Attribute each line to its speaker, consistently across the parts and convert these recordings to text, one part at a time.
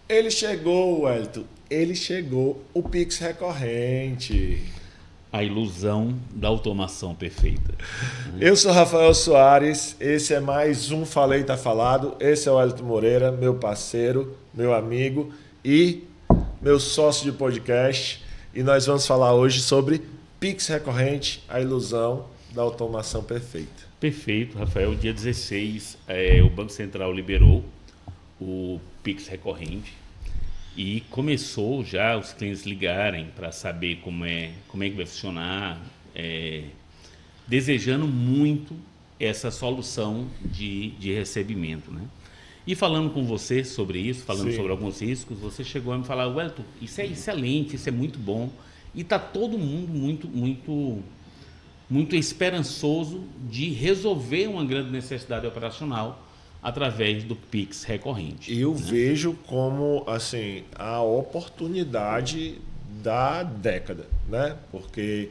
Speaker 1: Ele chegou, Wellington. Ele chegou, o Pix recorrente.
Speaker 2: A ilusão da automação perfeita.
Speaker 1: Eu sou Rafael Soares, esse é mais um Falei Tá Falado. Esse é o Wellington Moreira, meu parceiro, meu amigo e meu sócio de podcast. E nós vamos falar hoje sobre Pix recorrente, a ilusão da automação perfeita.
Speaker 2: Perfeito, Rafael. Dia 16, o Banco Central liberou o Pix recorrente e começou já os clientes ligarem para saber como é que vai funcionar, desejando muito essa solução de recebimento, né? E falando com você sobre isso, falando
Speaker 1: Sim.
Speaker 2: sobre alguns riscos, você chegou a me falar, Wellington, isso é excelente, isso é muito bom, e está todo mundo muito esperançoso de resolver uma grande necessidade operacional através do Pix recorrente.
Speaker 1: Eu vejo como assim a oportunidade da década, né? Porque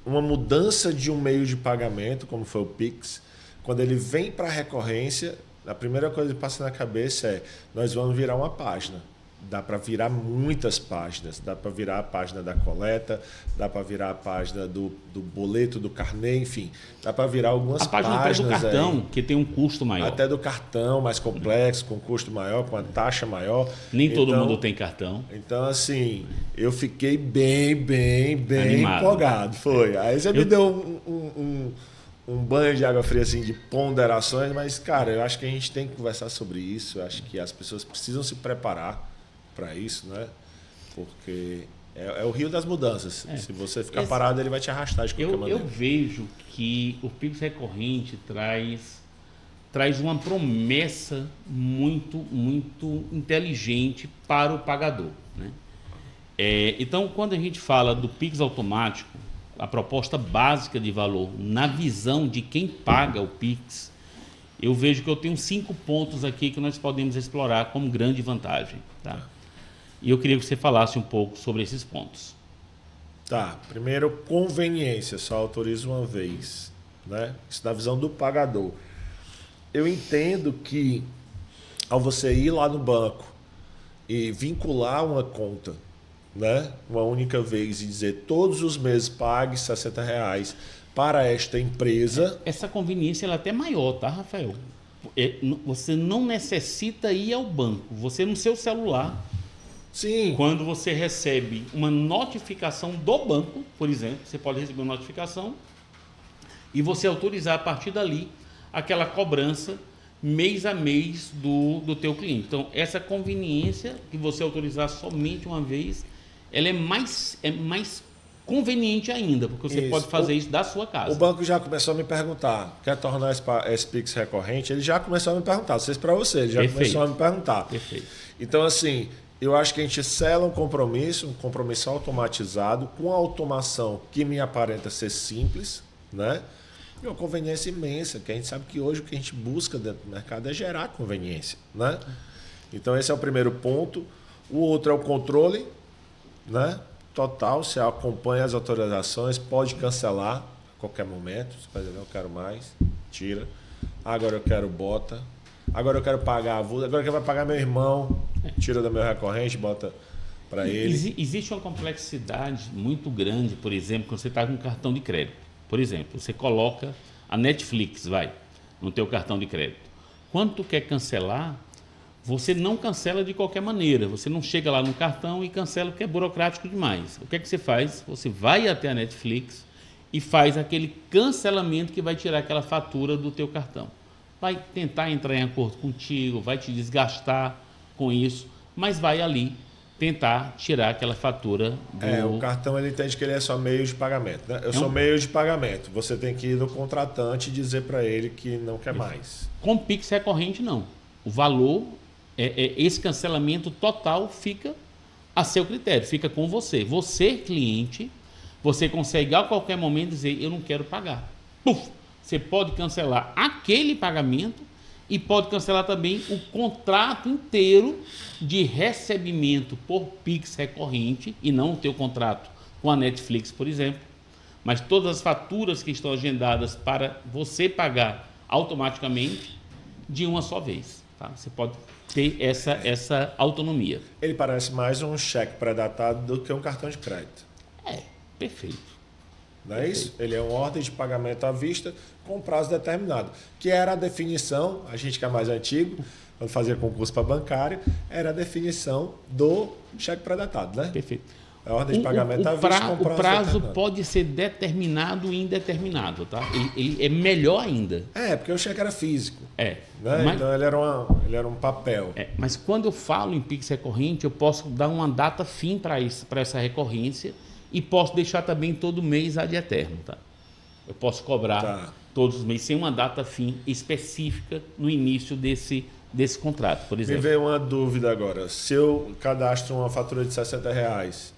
Speaker 1: uma mudança de um meio de pagamento, como foi o Pix, quando ele vem para a recorrência, a primeira coisa que passa na cabeça é: nós vamos virar uma página. Dá para virar muitas páginas, dá para virar a página da coleta, dá para virar a página do boleto, do carnê, enfim, dá para virar algumas páginas.
Speaker 2: A página até do cartão, que tem um custo maior.
Speaker 1: Até do cartão, mais complexo, com custo maior, com a taxa maior.
Speaker 2: Nem todo mundo tem cartão.
Speaker 1: Então, assim, eu fiquei bem
Speaker 2: animado,
Speaker 1: empolgado. Foi. Aí você me deu um banho de água fria, assim, de ponderações, mas, cara, eu acho que a gente tem que conversar sobre isso. Eu acho que as pessoas precisam se preparar para isso, né? Porque é o rio das mudanças. Se você ficar parado, ele vai te arrastar de qualquer maneira.
Speaker 2: Eu vejo que o Pix recorrente traz uma promessa muito inteligente para o pagador, né? Então, quando a gente fala do Pix automático, a proposta básica de valor na visão de quem paga o Pix, eu vejo que eu tenho 5 pontos aqui que nós podemos explorar como grande vantagem, tá? E eu queria que você falasse um pouco sobre esses pontos.
Speaker 1: Tá, primeiro, conveniência, só autoriza uma vez, né? Isso na visão do pagador. Eu entendo que ao você ir lá no banco e vincular uma conta, né, uma única vez e dizer todos os meses pague R$60 para esta empresa.
Speaker 2: Essa conveniência ela é até maior, tá, Rafael? Você não necessita ir ao banco. Você no seu celular,
Speaker 1: Sim.
Speaker 2: Quando você recebe uma notificação do banco, por exemplo, você pode receber uma notificação e você autorizar a partir dali aquela cobrança mês a mês do teu cliente. Então, essa conveniência que você autorizar somente uma vez, ela é mais conveniente ainda, porque você pode fazer isso da sua casa.
Speaker 1: O banco já começou a me perguntar, quer tornar esse Pix recorrente? Ele já começou a me perguntar, não sei se para você, ele já começou a me perguntar.
Speaker 2: Perfeito.
Speaker 1: Então, assim, eu acho que a gente sela um compromisso automatizado, com automação que me aparenta ser simples, né? E uma conveniência imensa, que a gente sabe que hoje o que a gente busca dentro do mercado é gerar conveniência, né? Então esse é o primeiro ponto. O outro é o controle, né? Total, você acompanha as autorizações, pode cancelar a qualquer momento. Você pode dizer, não quero mais, tira. Agora eu quero bota. Agora eu quero pagar avulso. Agora eu quero pagar meu irmão, tira do meu recorrente, bota para ele.
Speaker 2: Existe uma complexidade muito grande, por exemplo, quando você está com um cartão de crédito. Por exemplo, você coloca a Netflix, no teu cartão de crédito. Quando tu quer cancelar, você não cancela de qualquer maneira. Você não chega lá no cartão e cancela porque é burocrático demais. O que é que você faz? Você vai até a Netflix e faz aquele cancelamento que vai tirar aquela fatura do teu cartão. Vai tentar entrar em acordo contigo, vai te desgastar com isso, mas vai ali tentar tirar aquela fatura do...
Speaker 1: O cartão ele entende que ele é só meio de pagamento, né? Eu sou meio de pagamento. Você tem que ir no contratante e dizer para ele que não quer mais.
Speaker 2: Com Pix recorrente, não. O valor, esse cancelamento total fica a seu critério, fica com você. Você, cliente, você consegue a qualquer momento dizer, eu não quero pagar. Puf! Você pode cancelar aquele pagamento e pode cancelar também o contrato inteiro de recebimento por Pix recorrente, e não o teu contrato com a Netflix, por exemplo, mas todas as faturas que estão agendadas para você pagar automaticamente de uma só vez. Tá? Você pode ter essa autonomia.
Speaker 1: Ele parece mais um cheque pré-datado do que um cartão de crédito.
Speaker 2: Perfeito.
Speaker 1: Não é isso? Ele é uma ordem de pagamento à vista com prazo determinado. Que era a definição, a gente que é mais antigo, quando fazia concurso para bancário, era a definição do cheque pré-datado, né?
Speaker 2: Perfeito.
Speaker 1: A ordem de pagamento à vista com
Speaker 2: O prazo pode ser determinado e indeterminado, tá? Ele é melhor ainda.
Speaker 1: Porque o cheque era físico.
Speaker 2: Né?
Speaker 1: Mas, então ele era um papel.
Speaker 2: Mas quando eu falo em Pix recorrente, eu posso dar uma data fim para essa recorrência e posso deixar também todo mês ad eterno, tá? Eu posso cobrar todos os meses sem uma data fim específica no início desse contrato, por exemplo.
Speaker 1: Me veio uma dúvida agora. Se eu cadastro uma fatura de R$60,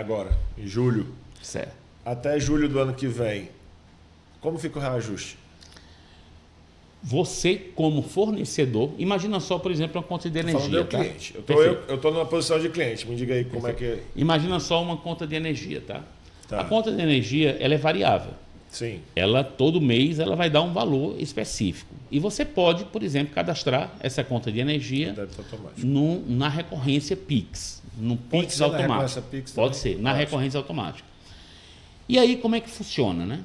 Speaker 1: agora, em julho,
Speaker 2: certo,
Speaker 1: até julho do ano que vem, como fica o reajuste?
Speaker 2: Você, como fornecedor, imagina só, por exemplo, uma conta de energia.
Speaker 1: Tá? Cliente. Eu estou numa posição de cliente. Me diga aí como é que...
Speaker 2: Imagina só uma conta de energia, tá? A conta de energia, ela é variável.
Speaker 1: Sim.
Speaker 2: Ela, todo mês, ela vai dar um valor específico. E você pode, por exemplo, cadastrar essa conta de energia na recorrência Pix. No Pix automático. Pode ser, na recorrência automática. E aí, como é que funciona, né?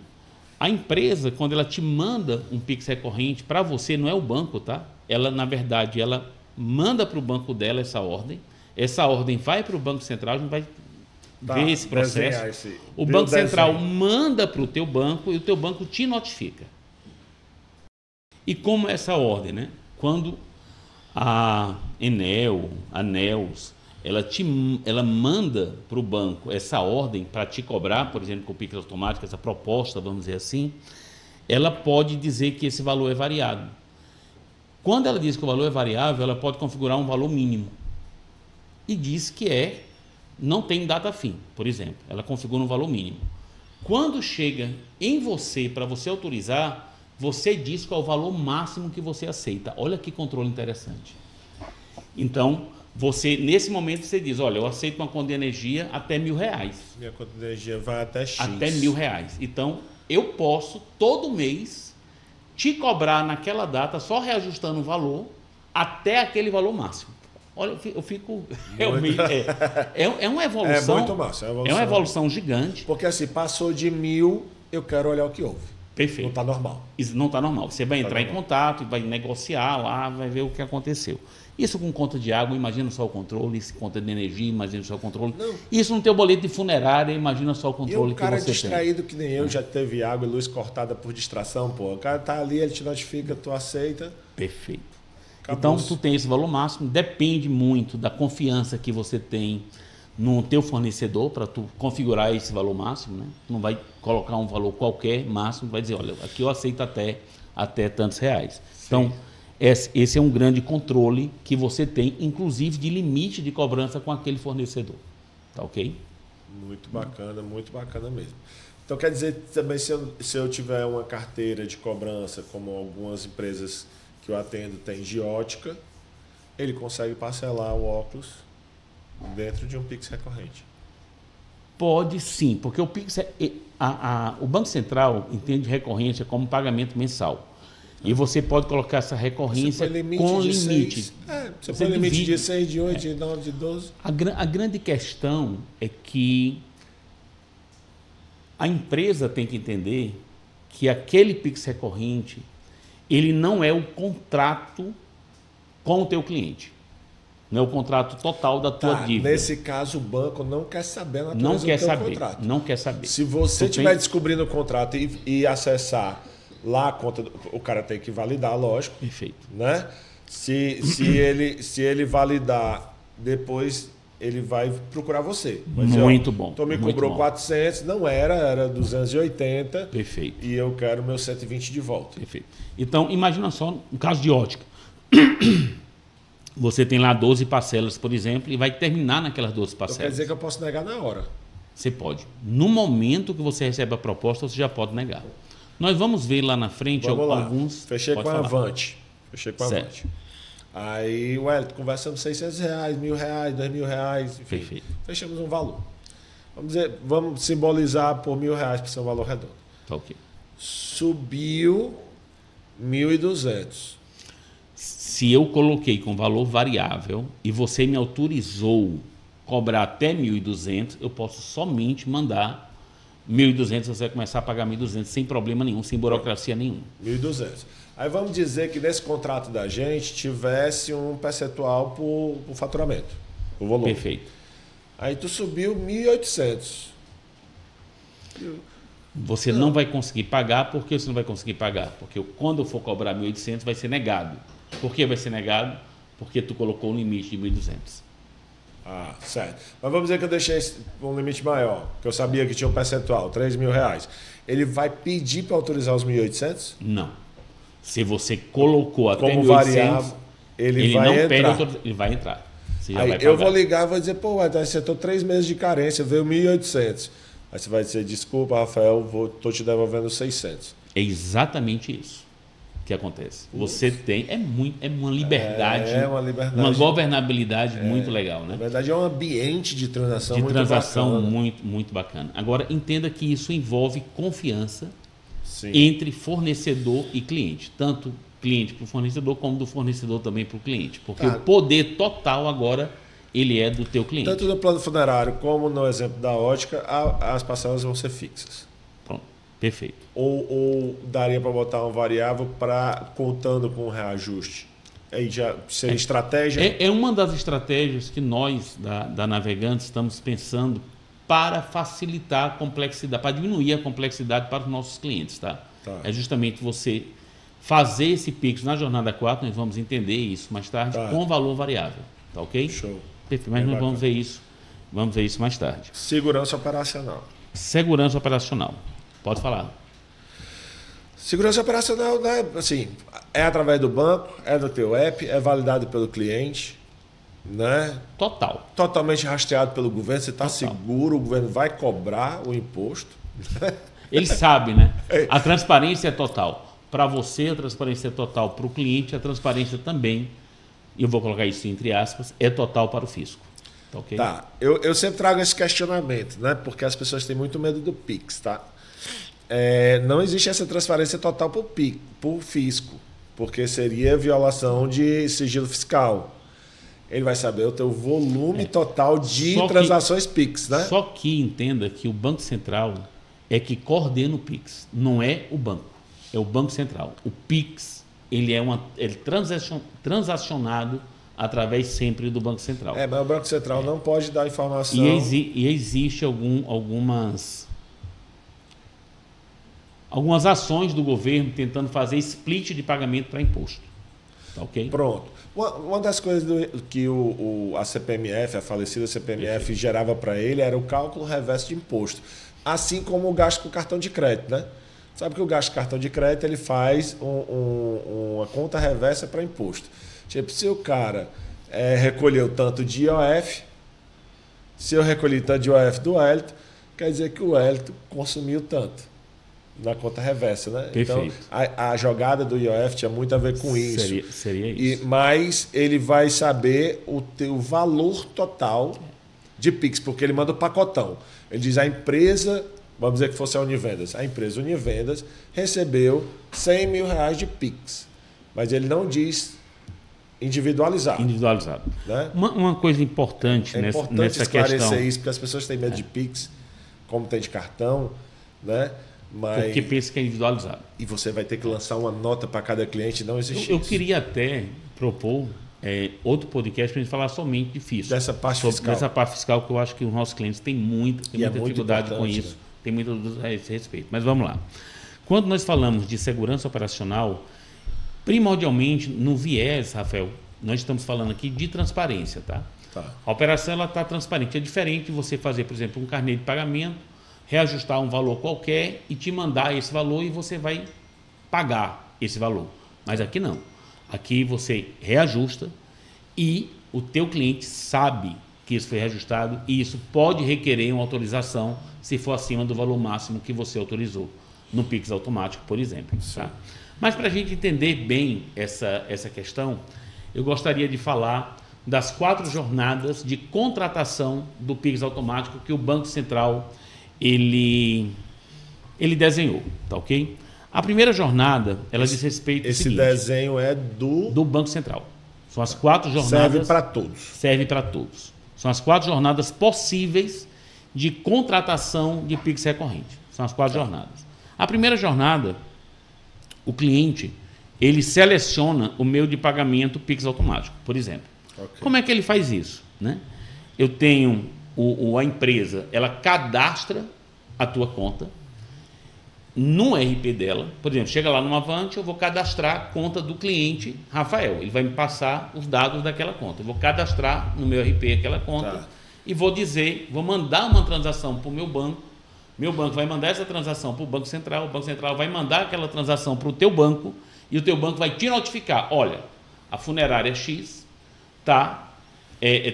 Speaker 2: A empresa, quando ela te manda um Pix recorrente, para você não é o banco, tá? Ela, na verdade, ela manda para o banco dela essa ordem. Essa ordem vai para o Banco Central, a gente vai ver esse processo. O Banco Central manda para o teu banco e o teu banco te notifica. E como é essa ordem, né? Quando a Enel, a Neos, ela manda para o banco essa ordem para te cobrar, por exemplo, com o Pix automático, essa proposta, vamos dizer assim, ela pode dizer que esse valor é variado. Quando ela diz que o valor é variável, ela pode configurar um valor mínimo. E diz que não tem data fim, por exemplo. Ela configura um valor mínimo. Quando chega em você, para você autorizar, você diz qual é o valor máximo que você aceita. Olha que controle interessante. Então, nesse momento, você diz, olha, eu aceito uma conta de energia até R$1.000.
Speaker 1: Minha conta de energia vai até X.
Speaker 2: Até R$1.000. Então, eu posso, todo mês, te cobrar naquela data, só reajustando o valor, até aquele valor máximo. Olha, eu fico... É uma evolução...
Speaker 1: É muito massa.
Speaker 2: É uma evolução gigante.
Speaker 1: Porque assim, passou de 1.000, eu quero olhar o que houve.
Speaker 2: Perfeito.
Speaker 1: Não está normal.
Speaker 2: Isso não está normal. Você vai entrar em contato, vai negociar lá, vai ver o que aconteceu. Isso com conta de água, imagina só o controle. Isso com conta de energia, imagina só o controle. Não. Isso no teu boleto de funerária, imagina só o controle que você tem.
Speaker 1: E o cara distraído que nem eu, já teve água e luz cortada por distração, pô. O cara tá ali, ele te notifica, tu aceita.
Speaker 2: Perfeito. Acabou. Então, tu tem esse valor máximo, depende muito da confiança que você tem no teu fornecedor para tu configurar esse valor máximo, né? Tu não vai colocar um valor qualquer máximo, vai dizer, olha, aqui eu aceito até tantos reais. Sim. Então, esse é um grande controle que você tem, inclusive de limite de cobrança com aquele fornecedor. Tá ok?
Speaker 1: Muito bacana mesmo. Então, quer dizer, também se eu tiver uma carteira de cobrança, como algumas empresas que eu atendo tem de ótica, ele consegue parcelar o óculos dentro de um Pix recorrente.
Speaker 2: Pode sim, porque o Pix o Banco Central entende recorrência como pagamento mensal. E você pode colocar essa recorrência com limite.
Speaker 1: Você põe limite de 6, de 8, de 9, de 12.
Speaker 2: A grande questão é que a empresa tem que entender que aquele Pix recorrente, ele não é o contrato com o teu cliente. Não é o contrato total da tua dívida.
Speaker 1: Nesse caso, o banco não quer saber a natureza do teu contrato.
Speaker 2: Não quer saber.
Speaker 1: Se você estiver descobrindo o contrato e acessar lá a conta, o cara tem que validar, lógico.
Speaker 2: Perfeito.
Speaker 1: Né? Se ele validar, depois ele vai procurar você.
Speaker 2: Muito bom.
Speaker 1: Então me cobrou 400, não era 280.
Speaker 2: Perfeito.
Speaker 1: E eu quero meu 120 de volta.
Speaker 2: Perfeito. Então, imagina só, no caso de ótica. Você tem lá 12 parcelas, por exemplo, e vai terminar naquelas 12 parcelas.
Speaker 1: Então quer dizer que eu posso negar na hora?
Speaker 2: Você pode. No momento que você recebe a proposta, você já pode negar. Nós vamos ver lá na frente alguns...
Speaker 1: Fechei com a Avante. Aí, Wellington, conversamos R$600, R$1.000, R$2.000, enfim.
Speaker 2: Perfeito.
Speaker 1: Fechamos um valor. Vamos simbolizar por R$1.000 para ser um valor redondo.
Speaker 2: Tá ok.
Speaker 1: Subiu 1.200.
Speaker 2: Se eu coloquei com valor variável e você me autorizou cobrar até 1.200, eu posso somente mandar 1.200, você vai começar a pagar 1.200 sem problema nenhum, sem burocracia nenhuma.
Speaker 1: 1.200. Aí vamos dizer que nesse contrato da gente tivesse um percentual por faturamento, o volume.
Speaker 2: Perfeito.
Speaker 1: Aí tu subiu 1.800.
Speaker 2: Você não vai conseguir pagar. Por que você não vai conseguir pagar? Porque quando eu for cobrar 1.800 vai ser negado. Por que vai ser negado? Porque tu colocou um limite de 1.200.
Speaker 1: Ah, certo. Mas vamos dizer que eu deixei um limite maior, que eu sabia que tinha um percentual, R$3.000. Ele vai pedir para autorizar os 1.800?
Speaker 2: Não. Se você colocou até
Speaker 1: como
Speaker 2: 1.800,
Speaker 1: variável, ele vai
Speaker 2: não
Speaker 1: entrar.
Speaker 2: pede, ele vai entrar. Você já
Speaker 1: Aí
Speaker 2: vai pagar.
Speaker 1: eu vou ligar e vou dizer, pô, você tô 3 meses de carência, veio 1.800. Aí você vai dizer, desculpa, Rafael, tô te devolvendo 600.
Speaker 2: É exatamente isso que acontece. Você tem, é uma liberdade,
Speaker 1: uma liberdade,
Speaker 2: uma governabilidade muito legal, né?
Speaker 1: Na verdade é um ambiente de transação
Speaker 2: De
Speaker 1: muito
Speaker 2: transação
Speaker 1: bacana.
Speaker 2: muito bacana. Agora, entenda que isso envolve confiança
Speaker 1: Sim.
Speaker 2: entre fornecedor e cliente. Tanto cliente para o fornecedor, como do fornecedor também para o cliente. Porque o poder total agora, ele é do teu cliente.
Speaker 1: Tanto no plano funerário como no exemplo da ótica, as parcelas vão ser fixas.
Speaker 2: Pronto, perfeito.
Speaker 1: Ou daria para botar um variável contando com o reajuste? Aí já seria estratégia?
Speaker 2: É uma das estratégias que nós, da Navegantes, estamos pensando para facilitar a complexidade, para diminuir a complexidade para os nossos clientes. Tá? É justamente você fazer esse Pix na jornada 4, nós vamos entender isso mais tarde, com valor variável. Tá ok?
Speaker 1: Show.
Speaker 2: Perfeito, mas nós vamos ver isso mais tarde.
Speaker 1: Segurança operacional.
Speaker 2: Segurança operacional. Pode falar.
Speaker 1: Segurança operacional, né? Assim, é através do banco, é do teu app, é validado pelo cliente, né?
Speaker 2: Total.
Speaker 1: Totalmente rastreado pelo governo, você está seguro, o governo vai cobrar o imposto.
Speaker 2: Ele sabe, né? A transparência é total. Para você, a transparência é total. Para o cliente, a transparência também, e eu vou colocar isso entre aspas, é total para o fisco. Tá, okay?
Speaker 1: Tá. Eu sempre trago esse questionamento, né? Porque as pessoas têm muito medo do Pix, tá? Não existe essa transparência total por fisco, porque seria violação de sigilo fiscal. Ele vai saber o teu volume total de transações Pix, né?
Speaker 2: Só que entenda que o Banco Central é que coordena o Pix, não é o banco, é o Banco Central. O Pix, ele é transacionado através sempre do Banco Central.
Speaker 1: Mas o Banco Central não pode dar informação.
Speaker 2: E existe algumas ações do governo tentando fazer split de pagamento para imposto. Tá, ok?
Speaker 1: Pronto. Uma das coisas que a CPMF, a falecida CPMF, gerava para ele era o cálculo reverso de imposto. Assim como o gasto com cartão de crédito, né? Sabe que o gasto com cartão de crédito ele faz uma conta reversa para imposto. Tipo, se o cara recolheu tanto de IOF, se eu recolhi tanto de IOF do Wellington, quer dizer que o Wellington consumiu tanto na conta reversa, né?
Speaker 2: Perfeito.
Speaker 1: Então, a jogada do IOF tinha muito a ver com isso.
Speaker 2: Seria isso.
Speaker 1: Mas ele vai saber o teu valor total de Pix, porque ele manda o pacotão. Ele diz a empresa, vamos dizer que fosse a Univendas, a empresa Univendas recebeu R$100 mil de Pix, mas ele não diz individualizado. Né?
Speaker 2: Uma coisa importante, nessa
Speaker 1: esclarecer isso, porque as pessoas têm medo de Pix, como tem de cartão, né?
Speaker 2: Porque pensa que é individualizado.
Speaker 1: E você vai ter que lançar uma nota para cada cliente, não existe
Speaker 2: Eu
Speaker 1: isso.
Speaker 2: queria até propor outro podcast para a gente falar somente de fisco.
Speaker 1: Dessa parte fiscal.
Speaker 2: Dessa parte fiscal, que eu acho que os nossos clientes têm muita dificuldade com isso.
Speaker 1: Né?
Speaker 2: Tem muita dúvida a esse respeito. Mas vamos lá. Quando nós falamos de segurança operacional, primordialmente, no viés, Rafael, nós estamos falando aqui de transparência. Tá? A operação está transparente. É diferente de você fazer, por exemplo, um carnê de pagamento, reajustar um valor qualquer e te mandar esse valor e você vai pagar esse valor. Mas aqui não. Aqui você reajusta e o teu cliente sabe que isso foi reajustado e isso pode requerer uma autorização se for acima do valor máximo que você autorizou no Pix automático, por exemplo. Tá? Mas para a gente entender bem essa questão, eu gostaria de falar das 4 jornadas de contratação do Pix automático que o Banco Central ele desenhou, tá ok? A primeira jornada, ela diz respeito ao
Speaker 1: Esse
Speaker 2: seguinte,
Speaker 1: desenho é do
Speaker 2: Banco Central. São as 4 jornadas...
Speaker 1: Serve para todos.
Speaker 2: Serve para todos. São as 4 jornadas possíveis de contratação de Pix recorrente. São as 4 jornadas. A primeira jornada, o cliente, ele seleciona o meio de pagamento Pix automático, por exemplo.
Speaker 1: Okay.
Speaker 2: Como é que ele faz isso? Né? Eu tenho a empresa, ela cadastra a tua conta no RP dela. Por exemplo, chega lá no Avante, eu vou cadastrar a conta do cliente Rafael. Ele vai me passar os dados daquela conta. Eu vou cadastrar no meu RP aquela conta e vou dizer, vou mandar uma transação para o meu banco. Meu banco vai mandar essa transação para o Banco Central. O Banco Central vai mandar aquela transação para o teu banco e o teu banco vai te notificar. Olha, a funerária X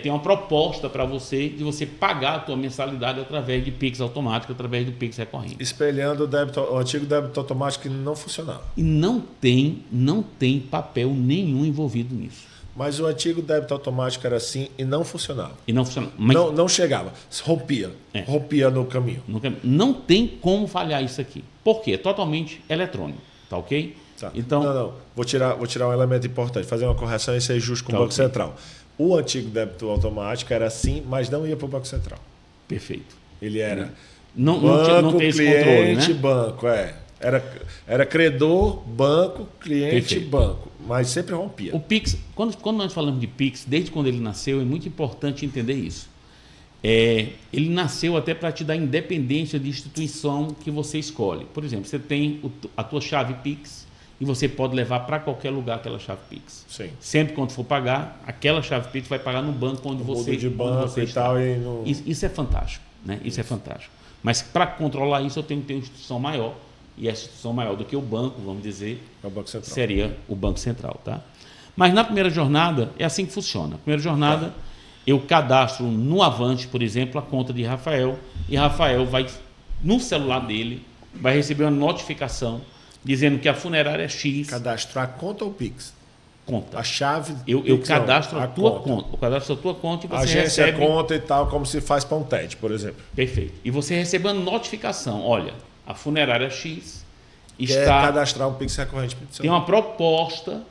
Speaker 2: tem uma proposta para você de você pagar a tua mensalidade através de Pix automático, através do Pix recorrente.
Speaker 1: Espelhando o antigo débito automático que não funcionava.
Speaker 2: E não tem papel nenhum envolvido nisso.
Speaker 1: Mas o antigo débito automático era assim e não funcionava.
Speaker 2: E não funcionava. Mas
Speaker 1: não chegava, rompia. Rompia no caminho.
Speaker 2: Não tem como falhar isso aqui. Por quê? É totalmente eletrônico. Tá ok?
Speaker 1: Tá.
Speaker 2: Então,
Speaker 1: não. Vou tirar um elemento importante, fazer uma correção e ser justo com o Banco Central. O antigo débito automático era assim, mas não ia para o Banco Central.
Speaker 2: Perfeito.
Speaker 1: Ele era
Speaker 2: não tem esse
Speaker 1: cliente,
Speaker 2: controle, né?
Speaker 1: banco, Era credor, banco, cliente,
Speaker 2: Perfeito.
Speaker 1: banco. Mas sempre rompia.
Speaker 2: O Pix, quando nós falamos de Pix, desde quando ele nasceu, é muito importante entender isso. Ele nasceu até para te dar independência de instituição que você escolhe. Por exemplo, você tem a tua chave Pix e você pode levar para qualquer lugar aquela chave Pix.
Speaker 1: Sim.
Speaker 2: Sempre quando for pagar, aquela chave Pix vai pagar no banco onde você
Speaker 1: de banco
Speaker 2: onde você
Speaker 1: e
Speaker 2: está.
Speaker 1: tal.
Speaker 2: Isso é fantástico. Né? Isso é fantástico. Mas para controlar isso, eu tenho que ter uma instituição maior. E a instituição maior do que o banco, vamos dizer,
Speaker 1: É o Banco Central.
Speaker 2: seria o Banco Central. Tá? Mas na primeira jornada, é assim que funciona. Na primeira jornada, eu cadastro no Avante, por exemplo, a conta de Rafael, e Rafael vai, no celular dele, vai receber uma notificação dizendo que a funerária X...
Speaker 1: Cadastrar a conta ou Pix?
Speaker 2: Conta.
Speaker 1: A chave...
Speaker 2: Eu cadastro a tua conta. Eu cadastro a tua conta e você
Speaker 1: agência
Speaker 2: recebe...
Speaker 1: conta e tal, como se faz para um TED, por exemplo.
Speaker 2: Perfeito. E você recebe uma notificação. Olha, a funerária X
Speaker 1: Quer
Speaker 2: está...
Speaker 1: cadastrar um Pix recorrente.
Speaker 2: Tem uma proposta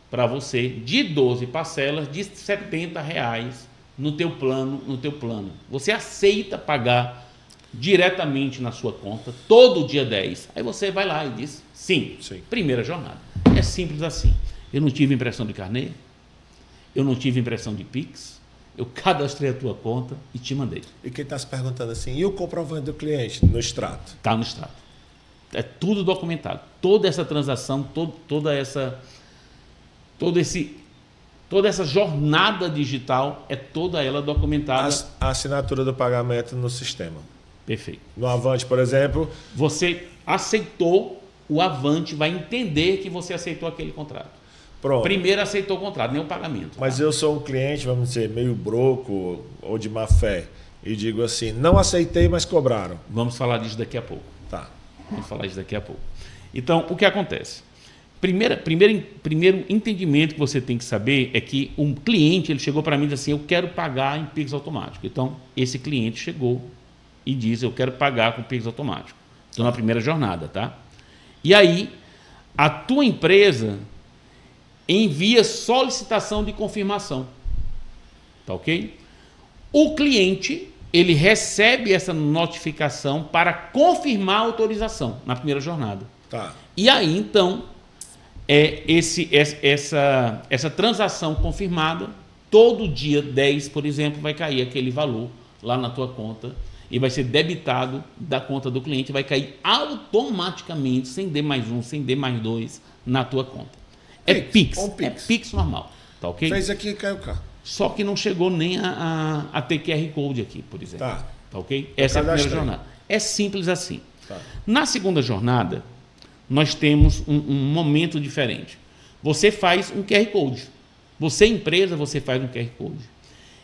Speaker 2: para você de 12 parcelas de R$70 no teu plano. Você aceita pagar diretamente na sua conta todo dia 10. Aí você vai lá e diz sim. Primeira jornada. É simples assim. Eu não tive impressão de carnê, eu não tive impressão de Pix, eu cadastrei a tua conta e te mandei.
Speaker 1: E quem está se perguntando assim, e o comprovante do cliente no extrato?
Speaker 2: Está no extrato. É tudo documentado. Toda essa transação, toda essa jornada digital, é toda ela documentada.
Speaker 1: A assinatura do pagamento no sistema.
Speaker 2: Perfeito.
Speaker 1: No Avante, por exemplo...
Speaker 2: Você aceitou, o Avante vai entender que você aceitou aquele contrato.
Speaker 1: Pronto.
Speaker 2: Primeiro aceitou o contrato, nem o pagamento.
Speaker 1: Mas eu sou um cliente, vamos dizer, meio broco ou de má fé, e digo assim, não aceitei, mas cobraram.
Speaker 2: Vamos falar disso daqui a pouco.
Speaker 1: Tá.
Speaker 2: Vamos falar disso daqui a pouco. Então, o que acontece? Primeiro entendimento que você tem que saber é que um cliente ele chegou para mim e disse assim, eu quero pagar em Pix automático. Então, esse cliente chegou e diz, eu quero pagar com Pix automático. Estou na primeira jornada, tá? E aí, a tua empresa envia solicitação de confirmação. Tá ok? O cliente, ele recebe essa notificação para confirmar a autorização na primeira jornada.
Speaker 1: Tá.
Speaker 2: E aí, então, essa transação confirmada, todo dia 10, por exemplo, vai cair aquele valor lá na tua conta e vai ser debitado da conta do cliente, vai cair automaticamente, sem D mais 1, sem D mais 2, na tua conta. É Pix. É Pix normal. Tá ok?
Speaker 1: Fez aqui e caiu cá.
Speaker 2: Só que não chegou nem a ter QR Code aqui, por exemplo.
Speaker 1: Tá.
Speaker 2: Tá ok? Essa é a primeira jornada. É simples assim.
Speaker 1: Tá.
Speaker 2: Na segunda jornada, nós temos um momento diferente. Você faz um QR Code. Você, empresa, você faz um QR Code.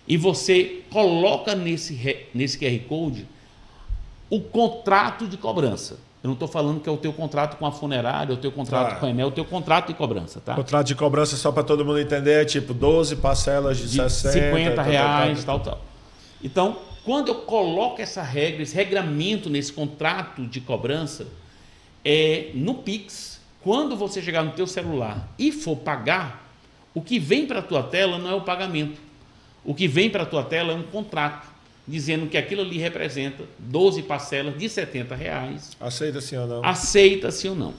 Speaker 2: E você coloca nesse QR Code o contrato de cobrança. Eu não estou falando que é o teu contrato com a funerária, o teu contrato com a Enel, o teu contrato de cobrança. Tá?
Speaker 1: Contrato de cobrança, só para todo mundo entender, é tipo 12 parcelas de 60,
Speaker 2: R$50, tal. Então, quando eu coloco essa regra, esse regramento nesse contrato de cobrança, no Pix, quando você chegar no teu celular e for pagar, o que vem para a tua tela não é o pagamento. O que vem para a tua tela é um contrato, dizendo que aquilo ali representa 12 parcelas de R$70.
Speaker 1: Aceita sim ou não?
Speaker 2: Aceita sim ou não.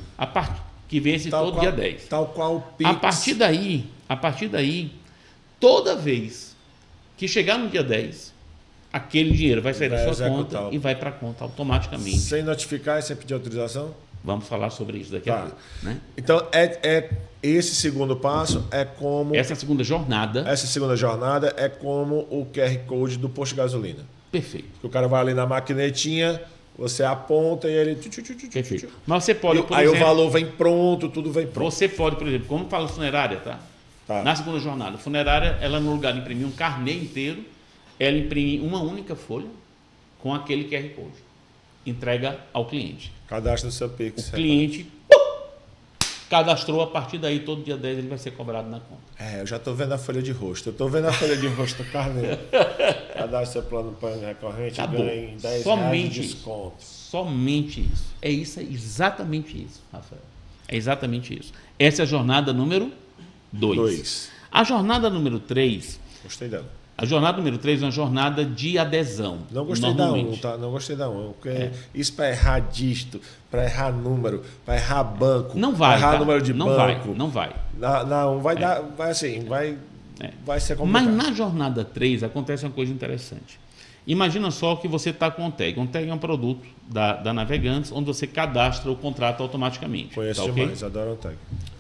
Speaker 2: Que vence
Speaker 1: Tal
Speaker 2: todo
Speaker 1: qual,
Speaker 2: dia 10.
Speaker 1: Tal qual o Pix.
Speaker 2: A partir daí, toda vez que chegar no dia 10, aquele dinheiro vai sair da sua conta e vai para a conta automaticamente.
Speaker 1: Sem notificar e sem pedir autorização?
Speaker 2: Vamos falar sobre isso daqui a pouco. Né?
Speaker 1: Então, esse segundo passo é como...
Speaker 2: Essa segunda jornada
Speaker 1: é como o QR Code do posto de gasolina.
Speaker 2: Perfeito.
Speaker 1: O cara vai ali na maquinetinha, você aponta e ele...
Speaker 2: Perfeito. Mas você pode, por
Speaker 1: aí
Speaker 2: exemplo...
Speaker 1: o valor vem pronto, tudo vem pronto.
Speaker 2: Você pode, por exemplo, como fala funerária, tá? Na segunda jornada, a funerária, ela no lugar de imprimir um carnê inteiro, ela imprime uma única folha com aquele QR Code. Entrega ao cliente.
Speaker 1: Cadastra no seu Pix.
Speaker 2: O cliente cadastrou, a partir daí, todo dia 10 ele vai ser cobrado na conta.
Speaker 1: Eu já estou vendo a folha de rosto. Eu estou vendo a folha de rosto do carnê. Cadastra seu plano recorrente, ganha R$10 de desconto.
Speaker 2: Somente isso. É exatamente isso, Rafael. É exatamente isso. Essa é a jornada número 2. A jornada número 3...
Speaker 1: Gostei dela.
Speaker 2: A jornada número 3 é uma jornada de adesão.
Speaker 1: Não gostei da 1, tá? Não gostei da 1. Porque isso para errar dígito, para errar número, para errar banco,
Speaker 2: não vai,
Speaker 1: para errar número de banco.
Speaker 2: Não vai.
Speaker 1: Na 1 vai dar, vai assim, vai ser complicado.
Speaker 2: Mas na jornada 3 acontece uma coisa interessante. Imagina só que você está com o OnTag. O OnTag é um produto da Navegantes, onde você cadastra o contrato automaticamente.
Speaker 1: Conheço demais, adoro o OnTag.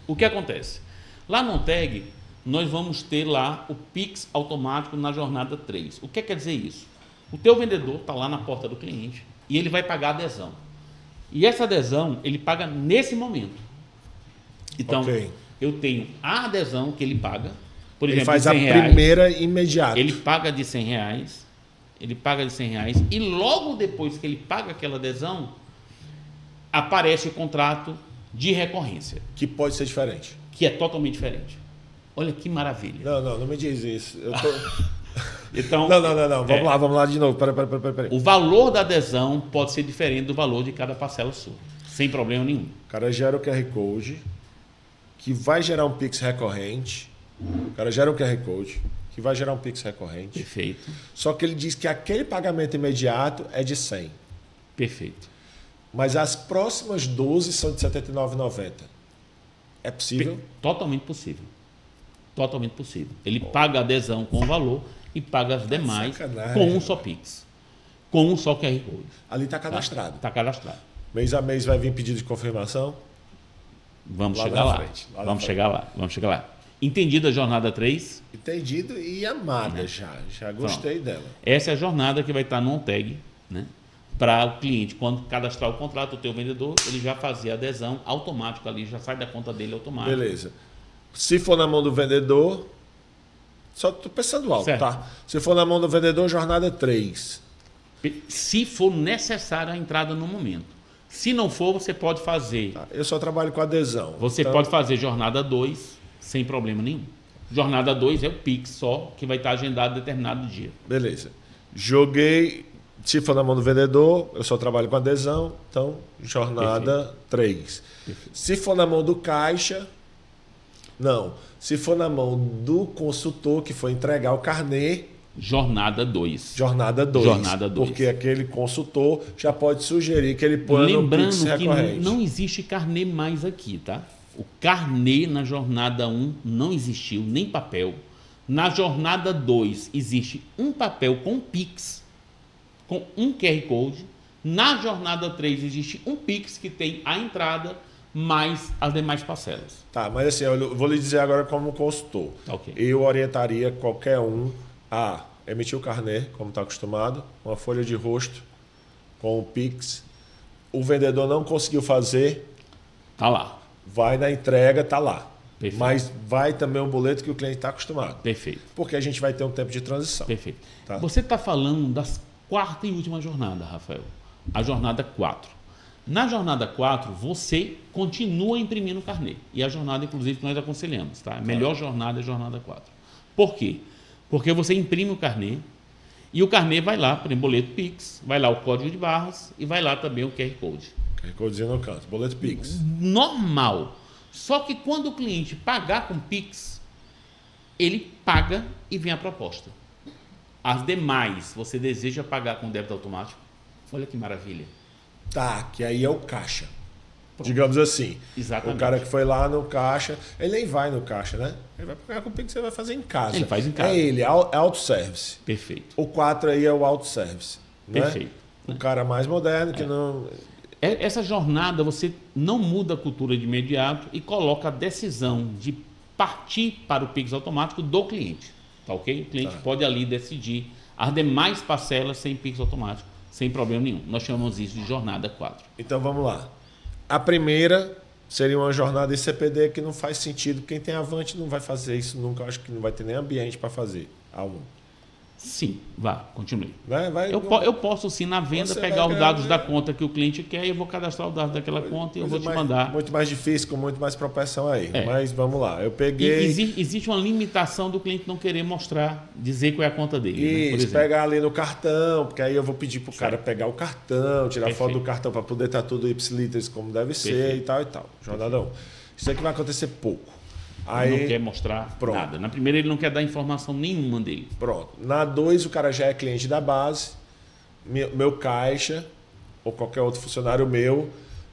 Speaker 2: O que acontece? Lá no OnTag, nós vamos ter lá o Pix automático na jornada 3. O que quer dizer isso? O teu vendedor está lá na porta do cliente e ele vai pagar a adesão. E essa adesão, ele paga nesse momento. Então, eu tenho a adesão que ele paga, por exemplo,
Speaker 1: ele faz a primeira imediata.
Speaker 2: Ele paga de R$100, e logo depois que ele paga aquela adesão, aparece o contrato de recorrência.
Speaker 1: Que pode ser diferente.
Speaker 2: Que é totalmente diferente. Olha que maravilha.
Speaker 1: Não me diz isso. Eu tô...
Speaker 2: Então,
Speaker 1: não. Vamos lá de novo. Peraí.
Speaker 2: O valor da adesão pode ser diferente do valor de cada parcela sua. Sem problema nenhum.
Speaker 1: O cara gera o QR Code, que vai gerar um Pix recorrente.
Speaker 2: Perfeito.
Speaker 1: Só que ele diz que aquele pagamento imediato é de 100.
Speaker 2: Perfeito.
Speaker 1: Mas as próximas 12 são de R$ 79,90. É possível?
Speaker 2: Totalmente possível. Totalmente possível. Ele paga a adesão com o valor e paga as demais com um só Pix. Com um só QR Code.
Speaker 1: Ali está cadastrado.
Speaker 2: Está cadastrado.
Speaker 1: Mês a mês vai vir pedido de confirmação?
Speaker 2: Vamos chegar lá. Vamos chegar lá. Entendida a jornada 3?
Speaker 1: Entendido e amada já gostei dela.
Speaker 2: Essa é a jornada que vai estar no OnTag, né? Para o cliente, quando cadastrar o contrato, o teu vendedor, ele já fazia adesão automática ali, já sai da conta dele automático.
Speaker 1: Beleza. Se for na mão do vendedor, só estou pensando alto, certo. Tá? Se for na mão do vendedor, jornada 3.
Speaker 2: Se for necessária a entrada no momento. Se não for, você pode fazer...
Speaker 1: Tá. Eu só trabalho com adesão.
Speaker 2: Você pode fazer jornada 2 sem problema nenhum. Jornada 2 é o Pix só, que vai estar agendado em determinado dia.
Speaker 1: Beleza. Joguei... Se for na mão do vendedor, eu só trabalho com adesão, então jornada 3. Se for na mão do caixa... Não. Se for na mão do consultor que for entregar o carnê...
Speaker 2: Jornada 2.
Speaker 1: Jornada 2. Porque aquele consultor já pode sugerir que ele ponha no Pix recorrente.
Speaker 2: Lembrando que não existe carnê mais aqui, tá? O carnê na jornada 1 não existiu, nem papel. Na jornada 2 existe um papel com Pix, com um QR Code. Na jornada 3 existe um Pix que tem a entrada mais as demais parcelas.
Speaker 1: Tá, mas assim, eu vou lhe dizer agora como consultor.
Speaker 2: Okay.
Speaker 1: Eu orientaria qualquer um a emitir o carnê, como está acostumado, uma folha de rosto com o Pix. O vendedor não conseguiu fazer.
Speaker 2: Tá lá.
Speaker 1: Vai na entrega, tá lá.
Speaker 2: Perfeito.
Speaker 1: Mas vai também um boleto que o cliente está acostumado.
Speaker 2: Perfeito.
Speaker 1: Porque a gente vai ter um tempo de transição.
Speaker 2: Perfeito.
Speaker 1: Tá?
Speaker 2: Você está falando das quarta e última jornada, Rafael. A jornada 4. Na jornada 4, você continua imprimindo o carnê. E a jornada, inclusive, que nós aconselhamos. Tá? A melhor jornada é a jornada 4. Por quê? Porque você imprime o carnê e o carnê vai lá, por exemplo, boleto Pix, vai lá o código de barras e vai lá também o QR Code.
Speaker 1: QR Codezinho no canto. Boleto Pix.
Speaker 2: Normal. Só que quando o cliente pagar com Pix, ele paga e vem a proposta. As demais, você deseja pagar com débito automático? Olha que maravilha.
Speaker 1: Tá, que aí é o caixa. Digamos assim.
Speaker 2: Exatamente.
Speaker 1: O cara que foi lá no caixa, ele nem vai no caixa, né? Ele vai pagar com o Pix, você vai fazer em casa.
Speaker 2: Ele faz em casa.
Speaker 1: É ele, é autosservice.
Speaker 2: Perfeito.
Speaker 1: O 4 aí é o autosservice. Né?
Speaker 2: Perfeito.
Speaker 1: O cara mais moderno que não...
Speaker 2: Essa jornada, você não muda a cultura de imediato e coloca a decisão de partir para o Pix automático do cliente. Tá ok? O cliente pode ali decidir as demais parcelas sem Pix automático, sem problema nenhum. Nós chamamos isso de jornada 4.
Speaker 1: Então vamos lá. A primeira seria uma jornada ICPD que não faz sentido. Quem tem Avante não vai fazer isso nunca. Eu acho que não vai ter nem ambiente para fazer. A1.
Speaker 2: Sim, vá, continue.
Speaker 1: Vai,
Speaker 2: Eu posso sim na venda
Speaker 1: Você
Speaker 2: pegar
Speaker 1: vai
Speaker 2: os dados
Speaker 1: ganhar,
Speaker 2: da conta que o cliente quer e eu vou cadastrar os dados daquela conta e eu vou te mandar.
Speaker 1: Muito mais difícil, com muito mais propensão aí.
Speaker 2: É.
Speaker 1: Mas vamos lá. Eu
Speaker 2: E
Speaker 1: peguei...
Speaker 2: existe uma limitação do cliente não querer mostrar, dizer qual é a conta dele. Né, por
Speaker 1: Isso,
Speaker 2: exemplo.
Speaker 1: pegar ali no cartão, porque aí eu vou pedir pro cara pegar o cartão, tirar foto do cartão para poder estar tudo ipsiliters como deve ser e tal e tal. Jornadão. Isso aqui vai acontecer pouco. Aí,
Speaker 2: Ele não quer mostrar nada. Na primeira ele não quer dar informação nenhuma dele.
Speaker 1: Pronto. Na 2 o cara já é cliente da base, meu caixa ou qualquer outro funcionário meu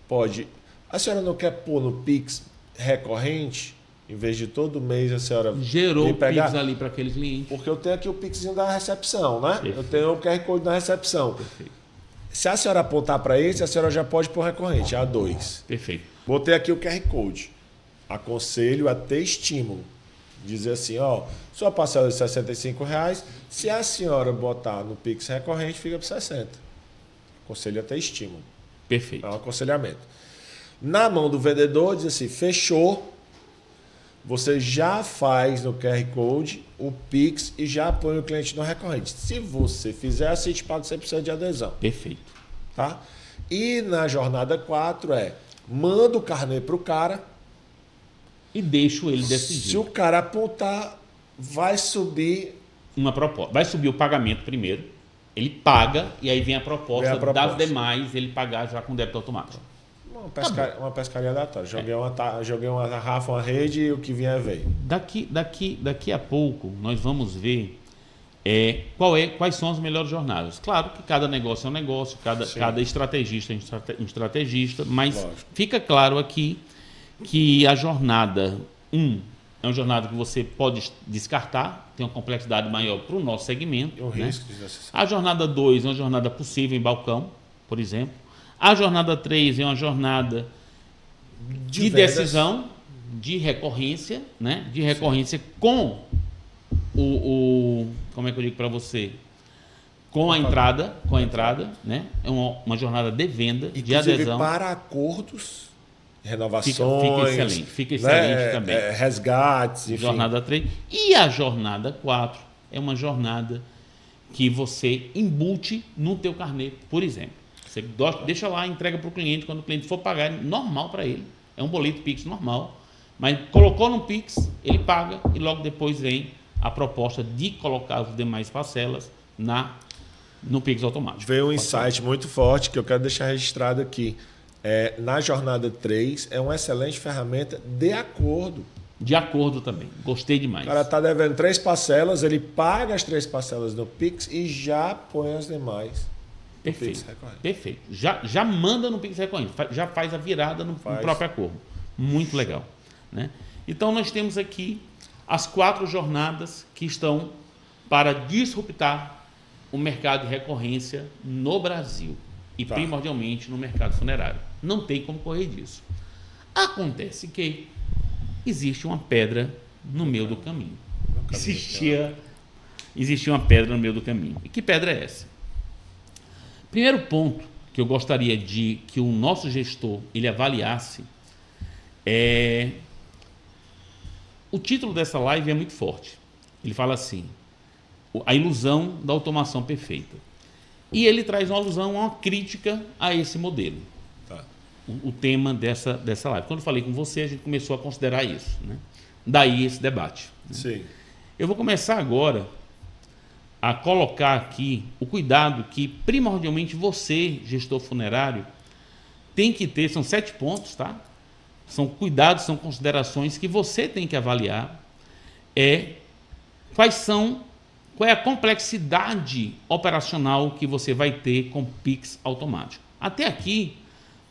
Speaker 1: pode... A senhora não quer pôr no Pix recorrente? Em vez de todo mês a senhora
Speaker 2: Gerou o
Speaker 1: pegar?
Speaker 2: Pix ali para aquele cliente.
Speaker 1: Porque eu tenho aqui o Pixzinho da recepção, né?
Speaker 2: Perfeito.
Speaker 1: Eu tenho o QR Code da recepção.
Speaker 2: Perfeito.
Speaker 1: Se a senhora apontar para esse, a senhora já pode pôr recorrente, A2.
Speaker 2: Perfeito.
Speaker 1: Botei aqui o QR Code. Aconselho a ter estímulo. Dizer assim, ó, sua parcela de R$65, se a senhora botar no Pix recorrente, fica por 60. Aconselho a ter estímulo.
Speaker 2: Perfeito.
Speaker 1: É um aconselhamento. Na mão do vendedor, diz assim, fechou, você já faz no QR Code o Pix e já põe o cliente no recorrente. Se você fizer assim, te paga 100% de adesão.
Speaker 2: Perfeito.
Speaker 1: Tá? E na jornada 4 manda o carnê para o cara.
Speaker 2: E deixo ele decidir.
Speaker 1: Se o cara apontar, vai subir...
Speaker 2: Uma proposta. Vai subir o pagamento primeiro, ele paga e aí vem a proposta, das demais, ele pagar já com débito automático.
Speaker 1: Uma pescaria aleatória. Joguei uma garrafa, uma rede e o que vier veio.
Speaker 2: Daqui a pouco nós vamos ver quais são as melhores jornadas. Claro que cada negócio é um negócio, cada estrategista é um estrategista, mas lógico, fica claro aqui que a jornada 1 é uma jornada que você pode descartar, tem uma complexidade maior para o nosso segmento.
Speaker 1: Um risco desnecessário.
Speaker 2: A jornada 2 é uma jornada possível em balcão, por exemplo. A jornada 3 é uma jornada de decisão, de recorrência, né? De recorrência com como é que eu digo para você? Com a entrada, né? É uma jornada de venda, de adesão.
Speaker 1: Para acordos, renovações,
Speaker 2: fica excelente também.
Speaker 1: Resgates, enfim.
Speaker 2: Jornada 3. E a jornada 4 é uma jornada que você embute no teu carnê, por exemplo. Você deixa lá, entrega para o cliente, quando o cliente for pagar, é normal para ele. É um boleto Pix normal. Mas colocou no Pix, ele paga e logo depois vem a proposta de colocar as demais parcelas no Pix automático.
Speaker 1: Veio um insight muito forte que eu quero deixar registrado aqui. Na jornada 3, é uma excelente ferramenta de acordo.
Speaker 2: De acordo também. Gostei demais.
Speaker 1: O cara está devendo 3 parcelas, ele paga as 3 parcelas no Pix e já põe as demais.
Speaker 2: Perfeito. Perfeito. Já manda no Pix recorrente, já faz a virada no próprio acordo. Muito legal. Né? Então, nós temos aqui as 4 jornadas que estão para disruptar o mercado de recorrência no Brasil e primordialmente no mercado funerário. Não tem como correr disso. Acontece que existe uma pedra no meio do caminho. Existia uma pedra no meio do caminho. E que pedra é essa? Primeiro ponto que eu gostaria que o nosso gestor ele avaliasse o título dessa live é muito forte. Ele fala assim, a ilusão da automação perfeita. E ele traz uma alusão, uma crítica a esse modelo. O tema dessa live. Quando eu falei com você, a gente começou a considerar isso. Né? Daí esse debate. Né?
Speaker 1: Sim.
Speaker 2: Eu vou começar agora a colocar aqui o cuidado que, primordialmente, você, gestor funerário, tem que ter, são 7 pontos, tá? São cuidados, são considerações que você tem que avaliar. Qual é a complexidade operacional que você vai ter com Pix automático. Até aqui,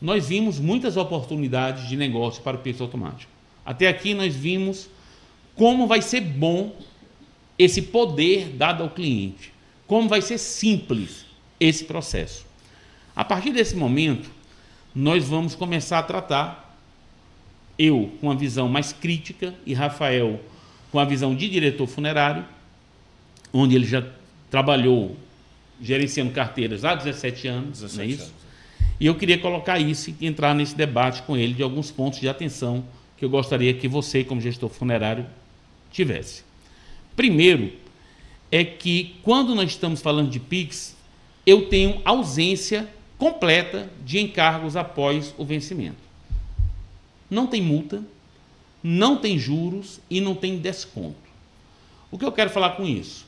Speaker 2: nós vimos muitas oportunidades de negócio para o Pix automático. Até aqui, nós vimos como vai ser bom esse poder dado ao cliente, como vai ser simples esse processo. A partir desse momento, nós vamos começar a tratar, eu com a visão mais crítica e Rafael com a visão de diretor funerário, onde ele já trabalhou gerenciando carteiras há 17 anos,
Speaker 1: 17
Speaker 2: não é isso?
Speaker 1: anos.
Speaker 2: E eu queria colocar isso e entrar nesse debate com ele de alguns pontos de atenção que eu gostaria que você, como gestor funerário, tivesse. Primeiro, é que quando nós estamos falando de Pix, eu tenho ausência completa de encargos após o vencimento. Não tem multa, não tem juros e não tem desconto. O que eu quero falar com isso?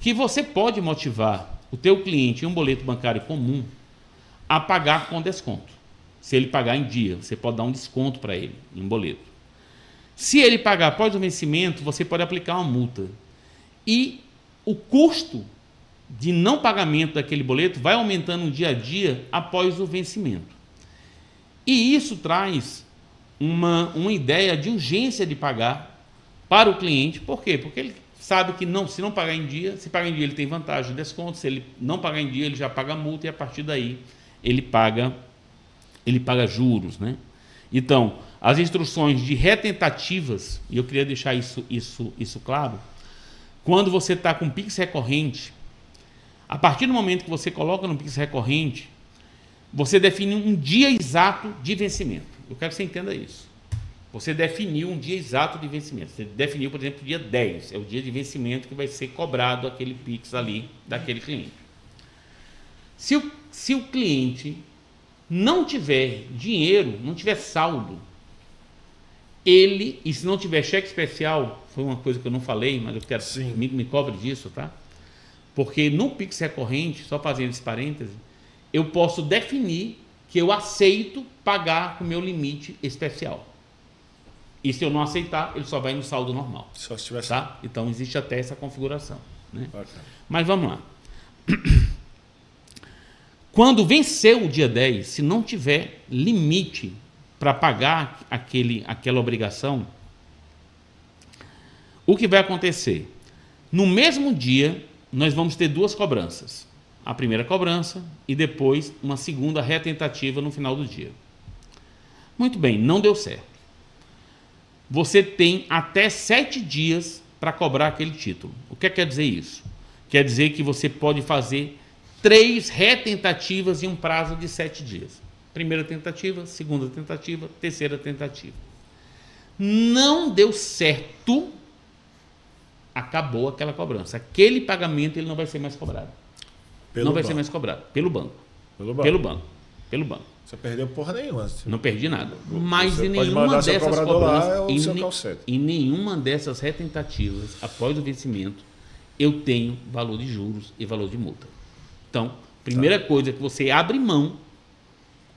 Speaker 2: Que você pode motivar o teu cliente em um boleto bancário comum a pagar com desconto. Se ele pagar em dia, você pode dar um desconto para ele em um boleto. Se ele pagar após o vencimento, você pode aplicar uma multa. E o custo de não pagamento daquele boleto vai aumentando dia a dia após o vencimento. E isso traz uma ideia de urgência de pagar para o cliente. Por quê? Porque ele sabe que se não pagar em dia, se pagar em dia ele tem vantagem de desconto, se ele não pagar em dia ele já paga multa e a partir daí ele paga juros, né? Então, as instruções de retentativas, e eu queria deixar isso claro, quando você está com Pix recorrente, a partir do momento que você coloca no Pix recorrente, você define um dia exato de vencimento. Eu quero que você entenda isso. Você definiu um dia exato de vencimento. Você definiu, por exemplo, dia 10, é o dia de vencimento que vai ser cobrado aquele Pix ali daquele cliente. Se o cliente não tiver dinheiro, não tiver saldo, e se não tiver cheque especial, foi uma coisa que eu não falei, mas eu quero que me cobre disso, tá? Porque no Pix recorrente, só fazendo esse parêntese, eu posso definir que eu aceito pagar com o meu limite especial. E se eu não aceitar, ele só vai no saldo normal.
Speaker 1: Só se tiver,
Speaker 2: tá? Então existe até essa configuração, né?
Speaker 1: Okay.
Speaker 2: Mas vamos lá. Quando vencer o dia 10, se não tiver limite para pagar aquela obrigação, o que vai acontecer? No mesmo dia, nós vamos ter 2 cobranças. A primeira cobrança e depois uma segunda retentativa no final do dia. Muito bem, não deu certo. Você tem até 7 dias para cobrar aquele título. O que quer dizer isso? Quer dizer que você pode fazer 3 retentativas em um prazo de 7 dias. Primeira tentativa, segunda tentativa, terceira tentativa. Não deu certo, acabou aquela cobrança. Aquele pagamento ele não vai ser mais cobrado. Não vai ser mais cobrado. Pelo banco. Pelo banco.
Speaker 1: Você perdeu porra nenhuma.
Speaker 2: Não perdi nada. Mas em nenhuma dessas cobranças, em nenhuma dessas retentativas, após o vencimento, eu tenho valor de juros e valor de multa. Então, primeira coisa que você abre mão,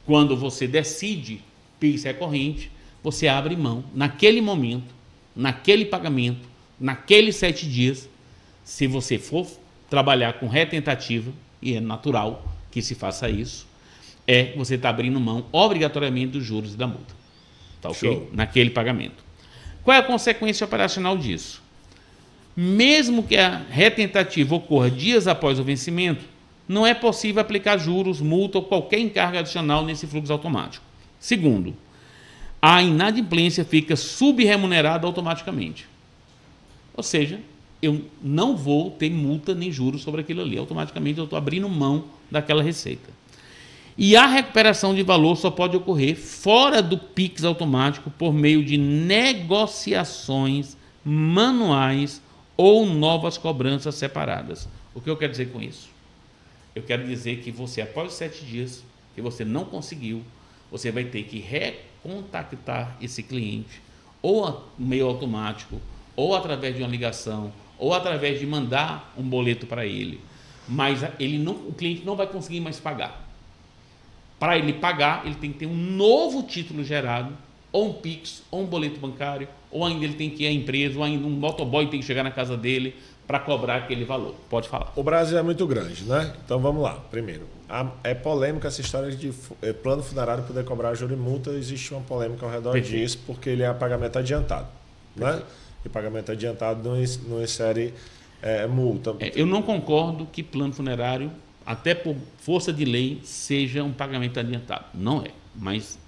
Speaker 2: quando você decide Pix recorrente, você abre mão, naquele momento, naquele pagamento, naqueles 7 dias, se você for trabalhar com retentativa, e é natural que se faça isso, você está abrindo mão obrigatoriamente dos juros e da multa. Tá ok? Show. Naquele pagamento. Qual é a consequência operacional disso? Mesmo que a retentativa ocorra dias após o vencimento, não é possível aplicar juros, multa ou qualquer encargo adicional nesse fluxo automático. Segundo, a inadimplência fica subremunerada automaticamente. Ou seja, eu não vou ter multa nem juros sobre aquilo ali. Automaticamente eu estou abrindo mão daquela receita. E a recuperação de valor só pode ocorrer fora do Pix automático por meio de negociações manuais ou novas cobranças separadas. O que eu quero dizer com isso? Eu quero dizer que você, após os 7 dias que você não conseguiu, você vai ter que recontactar esse cliente, ou meio automático, ou através de uma ligação, ou através de mandar um boleto para ele. Mas o cliente não vai conseguir mais pagar. Para ele pagar, ele tem que ter um novo título gerado, ou um Pix, ou um boleto bancário, ou ainda ele tem que ir à empresa, ou ainda um motoboy tem que chegar na casa dele para cobrar aquele valor. Pode falar.
Speaker 1: O Brasil é muito grande, né? Então vamos lá. Primeiro, é polêmica essa história de plano funerário poder cobrar juros e multa. Existe uma polêmica ao redor disso, porque ele é pagamento adiantado, né? E pagamento adiantado não insere multa.
Speaker 2: Eu não concordo que plano funerário, até por força de lei, seja um pagamento adiantado. Não é, mas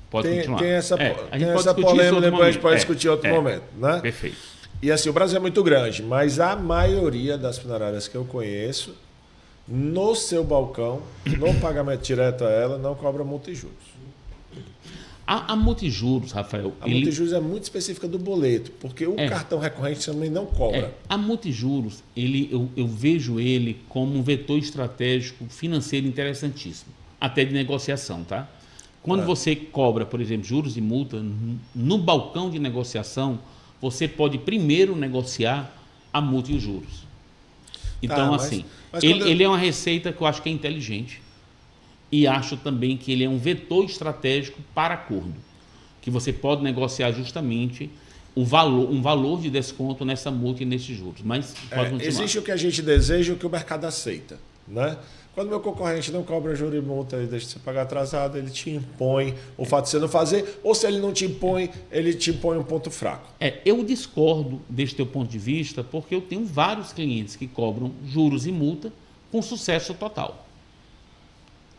Speaker 2: pode continuar.
Speaker 1: Tem essa polêmica, depois a gente pode discutir em outro momento, né?
Speaker 2: Perfeito.
Speaker 1: E assim, o Brasil é muito grande, mas a maioria das funerárias que eu conheço, no seu balcão, no pagamento direto a ela, não cobra multa e juros.
Speaker 2: A multa e juros, Rafael...
Speaker 1: A multa e juros é muito específica do boleto, porque o cartão recorrente também não cobra.
Speaker 2: A multa e juros, eu vejo ele como um vetor estratégico financeiro interessantíssimo, até de negociação, tá? Quando você cobra, por exemplo, juros e multa, no balcão de negociação, você pode primeiro negociar a multa e os juros. Então, mas ele é uma receita que eu acho que é inteligente. E acho também que ele é um vetor estratégico para acordo. Que você pode negociar justamente um valor de desconto nessa multa e nesses juros. Mas pode continuar.
Speaker 1: Existe o que a gente deseja e o que o mercado aceita, né? Quando meu concorrente não cobra juros e multa e deixa você pagar atrasado, ele te impõe o fato de você não fazer, ou se ele não te impõe, ele te impõe um ponto fraco.
Speaker 2: Eu discordo deste teu ponto de vista, porque eu tenho vários clientes que cobram juros e multa com sucesso total.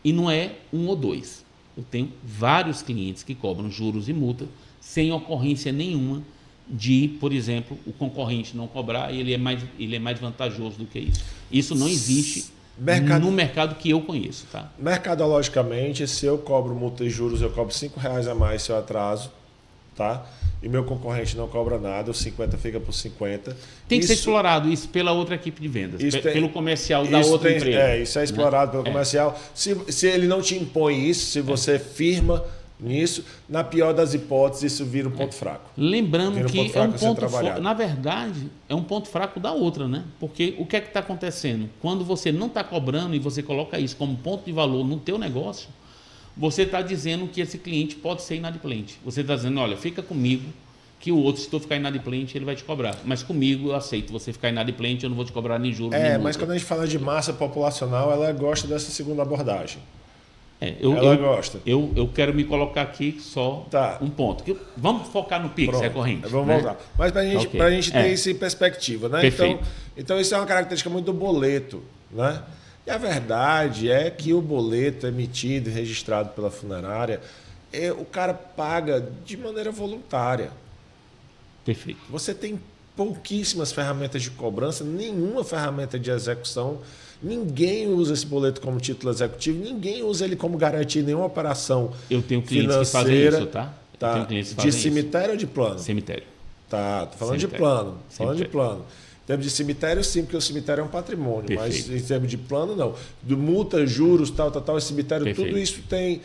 Speaker 2: E não é um ou dois. Eu tenho vários clientes que cobram juros e multa sem ocorrência nenhuma de, por exemplo, o concorrente não cobrar e ele é mais vantajoso do que isso. Isso não existe no mercado que eu conheço. Tá?
Speaker 1: Mercadologicamente, se eu cobro multa e juros, eu cobro R$5 a mais se eu atraso, tá? E meu concorrente não cobra nada, os 50 fica por 50.
Speaker 2: Tem que ser explorado isso pela outra equipe de vendas, pelo comercial da outra empresa.
Speaker 1: Isso é explorado pelo comercial. Se ele não te impõe isso, se você firma nisso, na pior das hipóteses, isso vira um ponto fraco.
Speaker 2: Lembrando que é um ponto fraco, na verdade, é um ponto fraco da outra, né? Porque o que é que está acontecendo? Quando você não está cobrando e você coloca isso como ponto de valor no teu negócio, você está dizendo que esse cliente pode ser inadimplente. Você está dizendo, olha, fica comigo, que o outro, se tu ficar inadimplente, ele vai te cobrar. Mas comigo eu aceito você ficar inadimplente, eu não vou te cobrar nem juros, nem multa.
Speaker 1: Mas quando a gente fala de massa populacional, ela gosta dessa segunda abordagem.
Speaker 2: Ela gosta. Eu quero me colocar aqui só um ponto. Vamos focar no Pix recorrente.
Speaker 1: Vamos voltar. Mas para a gente ter essa perspectiva, né? Então, isso é uma característica muito do boleto, né? E a verdade é que o boleto emitido e registrado pela funerária, o cara paga de maneira voluntária.
Speaker 2: Perfeito.
Speaker 1: Você tem pouquíssimas ferramentas de cobrança, nenhuma ferramenta de execução. Ninguém usa esse boleto como título executivo, ninguém usa ele como garantia em nenhuma operação financeira.
Speaker 2: Eu tenho clientes que fazem isso, tá?
Speaker 1: Eu tenho clientes que fazem de cemitério ou de plano?
Speaker 2: Cemitério.
Speaker 1: Tá, tô falando de plano. Falando de plano. Em termos de cemitério, sim, porque o cemitério é um patrimônio. Perfeito. Mas em termos de plano, não. De multa, juros, tal, cemitério, Perfeito. Tudo isso tem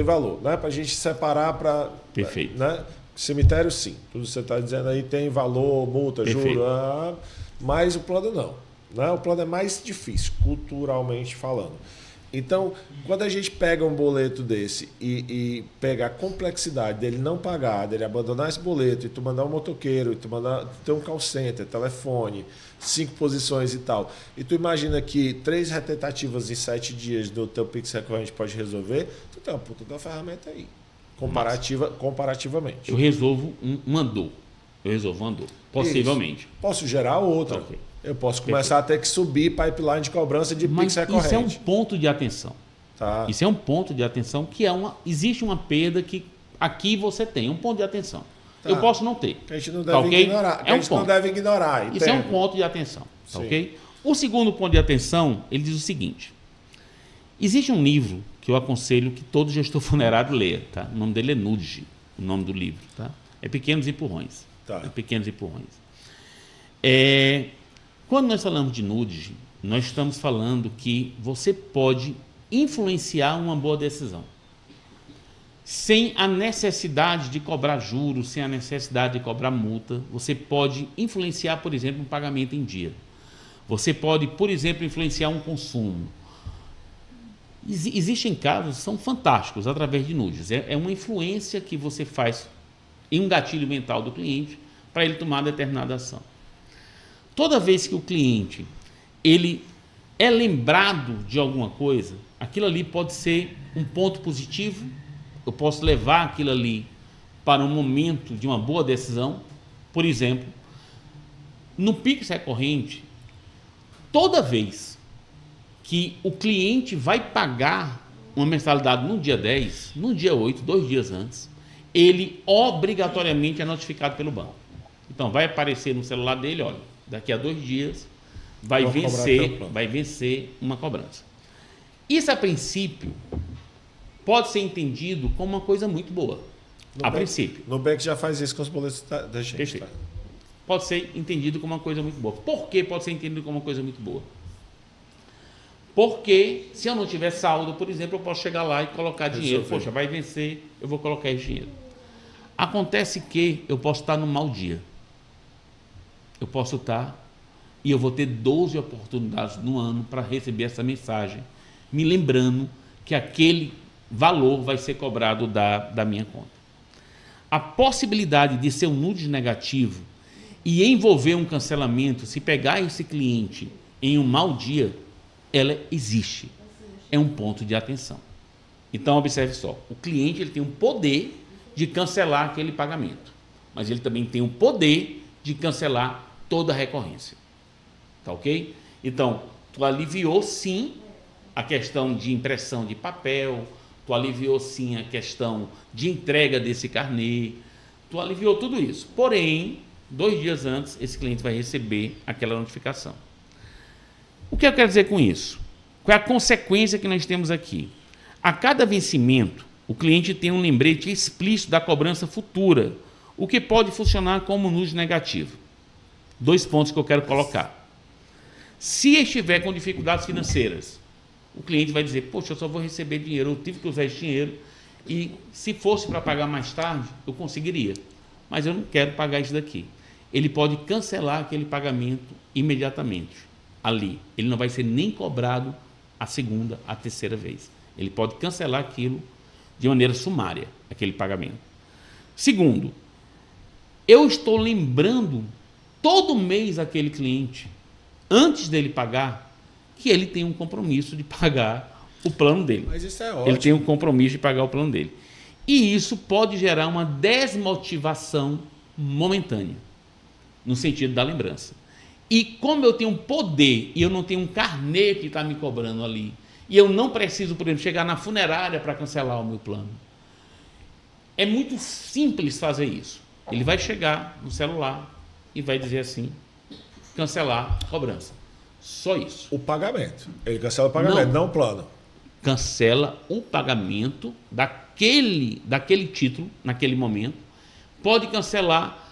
Speaker 1: valor. Né? Para a gente separar para...
Speaker 2: Perfeito.
Speaker 1: Né? Cemitério, sim. Tudo que você está dizendo aí tem valor, multa, juros, mas o plano não. Né? O plano é mais difícil, culturalmente falando. Então, quando a gente pega um boleto desse e pega a complexidade dele não pagar, dele abandonar esse boleto, e tu mandar um motoqueiro, e tu ter um call center, telefone, 5 posições e tal, e tu imagina que 3 retentativas em 7 dias do teu Pix recorrente pode resolver, tu tem uma puta da ferramenta aí, comparativamente.
Speaker 2: Eu resolvo uma dor. Possivelmente.
Speaker 1: Isso. Posso gerar outra. Okay. Eu posso começar a ter que subir pipeline de cobrança de Pix recorrente.
Speaker 2: Isso é um ponto de atenção.
Speaker 1: Tá.
Speaker 2: Isso é um ponto de atenção que existe uma perda que aqui você tem, um ponto de atenção. Tá. Eu posso não ter.
Speaker 1: Que a gente não deve ignorar. Não deve ignorar.
Speaker 2: Isso é um ponto de atenção. Tá, ok? O segundo ponto de atenção, ele diz o seguinte. Existe um livro que eu aconselho que todo gestor funerário leia. Tá? O nome dele é Nudge, o nome do livro. Tá? É Pequenos Empurrões.
Speaker 1: Tá.
Speaker 2: Pequenos Empurrões. Quando nós falamos de nudge, nós estamos falando que você pode influenciar uma boa decisão. Sem a necessidade de cobrar juros, sem a necessidade de cobrar multa, você pode influenciar, por exemplo, um pagamento em dia. Você pode, por exemplo, influenciar um consumo. Existem casos que são fantásticos através de nudes. É uma influência que você faz em um gatilho mental do cliente para ele tomar determinada ação. Toda vez que o cliente ele é lembrado de alguma coisa, aquilo ali pode ser um ponto positivo, eu posso levar aquilo ali para um momento de uma boa decisão. Por exemplo, no Pix recorrente, toda vez que o cliente vai pagar uma mensalidade no dia 10, no dia 8, 2 dias antes, ele obrigatoriamente é notificado pelo banco. Então vai aparecer no celular dele, olha, daqui a 2 dias vai vencer uma cobrança. Isso, a princípio, pode ser entendido como uma coisa muito boa. A princípio.
Speaker 1: Nubank já faz isso com os boletos da gente.
Speaker 2: Perfeito. Tá? Pode ser entendido como uma coisa muito boa. Por que pode ser entendido como uma coisa muito boa? Porque se eu não tiver saldo, por exemplo, eu posso chegar lá e colocar dinheiro. Poxa, vai vencer, eu vou colocar esse dinheiro. Acontece que eu posso estar num mau dia. Eu posso estar e eu vou ter 12 oportunidades no ano para receber essa mensagem, me lembrando que aquele valor vai ser cobrado da minha conta. A possibilidade de ser um nude negativo e envolver um cancelamento, se pegar esse cliente em um mau dia, ela existe. É um ponto de atenção. Então, observe só, o cliente ele tem um poder de cancelar aquele pagamento, mas ele também tem o poder de cancelar toda a recorrência. Tá ok? Então, tu aliviou sim a questão de impressão de papel, tu aliviou sim a questão de entrega desse carnê, tu aliviou tudo isso. Porém, 2 dias antes, esse cliente vai receber aquela notificação. O que eu quero dizer com isso? Qual é a consequência que nós temos aqui? A cada vencimento, o cliente tem um lembrete explícito da cobrança futura, o que pode funcionar como nude negativo. 2 pontos que eu quero colocar. Se estiver com dificuldades financeiras, o cliente vai dizer, poxa, eu só vou receber dinheiro, eu tive que usar esse dinheiro, e se fosse para pagar mais tarde, eu conseguiria, mas eu não quero pagar isso daqui. Ele pode cancelar aquele pagamento imediatamente, ali. Ele não vai ser nem cobrado a segunda, a terceira vez. Ele pode cancelar aquilo de maneira sumária, aquele pagamento. Segundo, eu estou lembrando todo mês aquele cliente, antes dele pagar, que ele tem um compromisso de pagar o plano dele.
Speaker 1: Mas isso é ótimo.
Speaker 2: Ele tem um compromisso de pagar o plano dele. E isso pode gerar uma desmotivação momentânea, no sentido da lembrança. E como eu tenho um poder e eu não tenho um carnê que está me cobrando ali, e eu não preciso, por exemplo, chegar na funerária para cancelar o meu plano, é muito simples fazer isso. Ele vai chegar no celular e vai dizer assim, cancelar a cobrança. Só isso.
Speaker 1: O pagamento. Ele cancela o pagamento, não o plano.
Speaker 2: Cancela o pagamento daquele título, naquele momento. Pode cancelar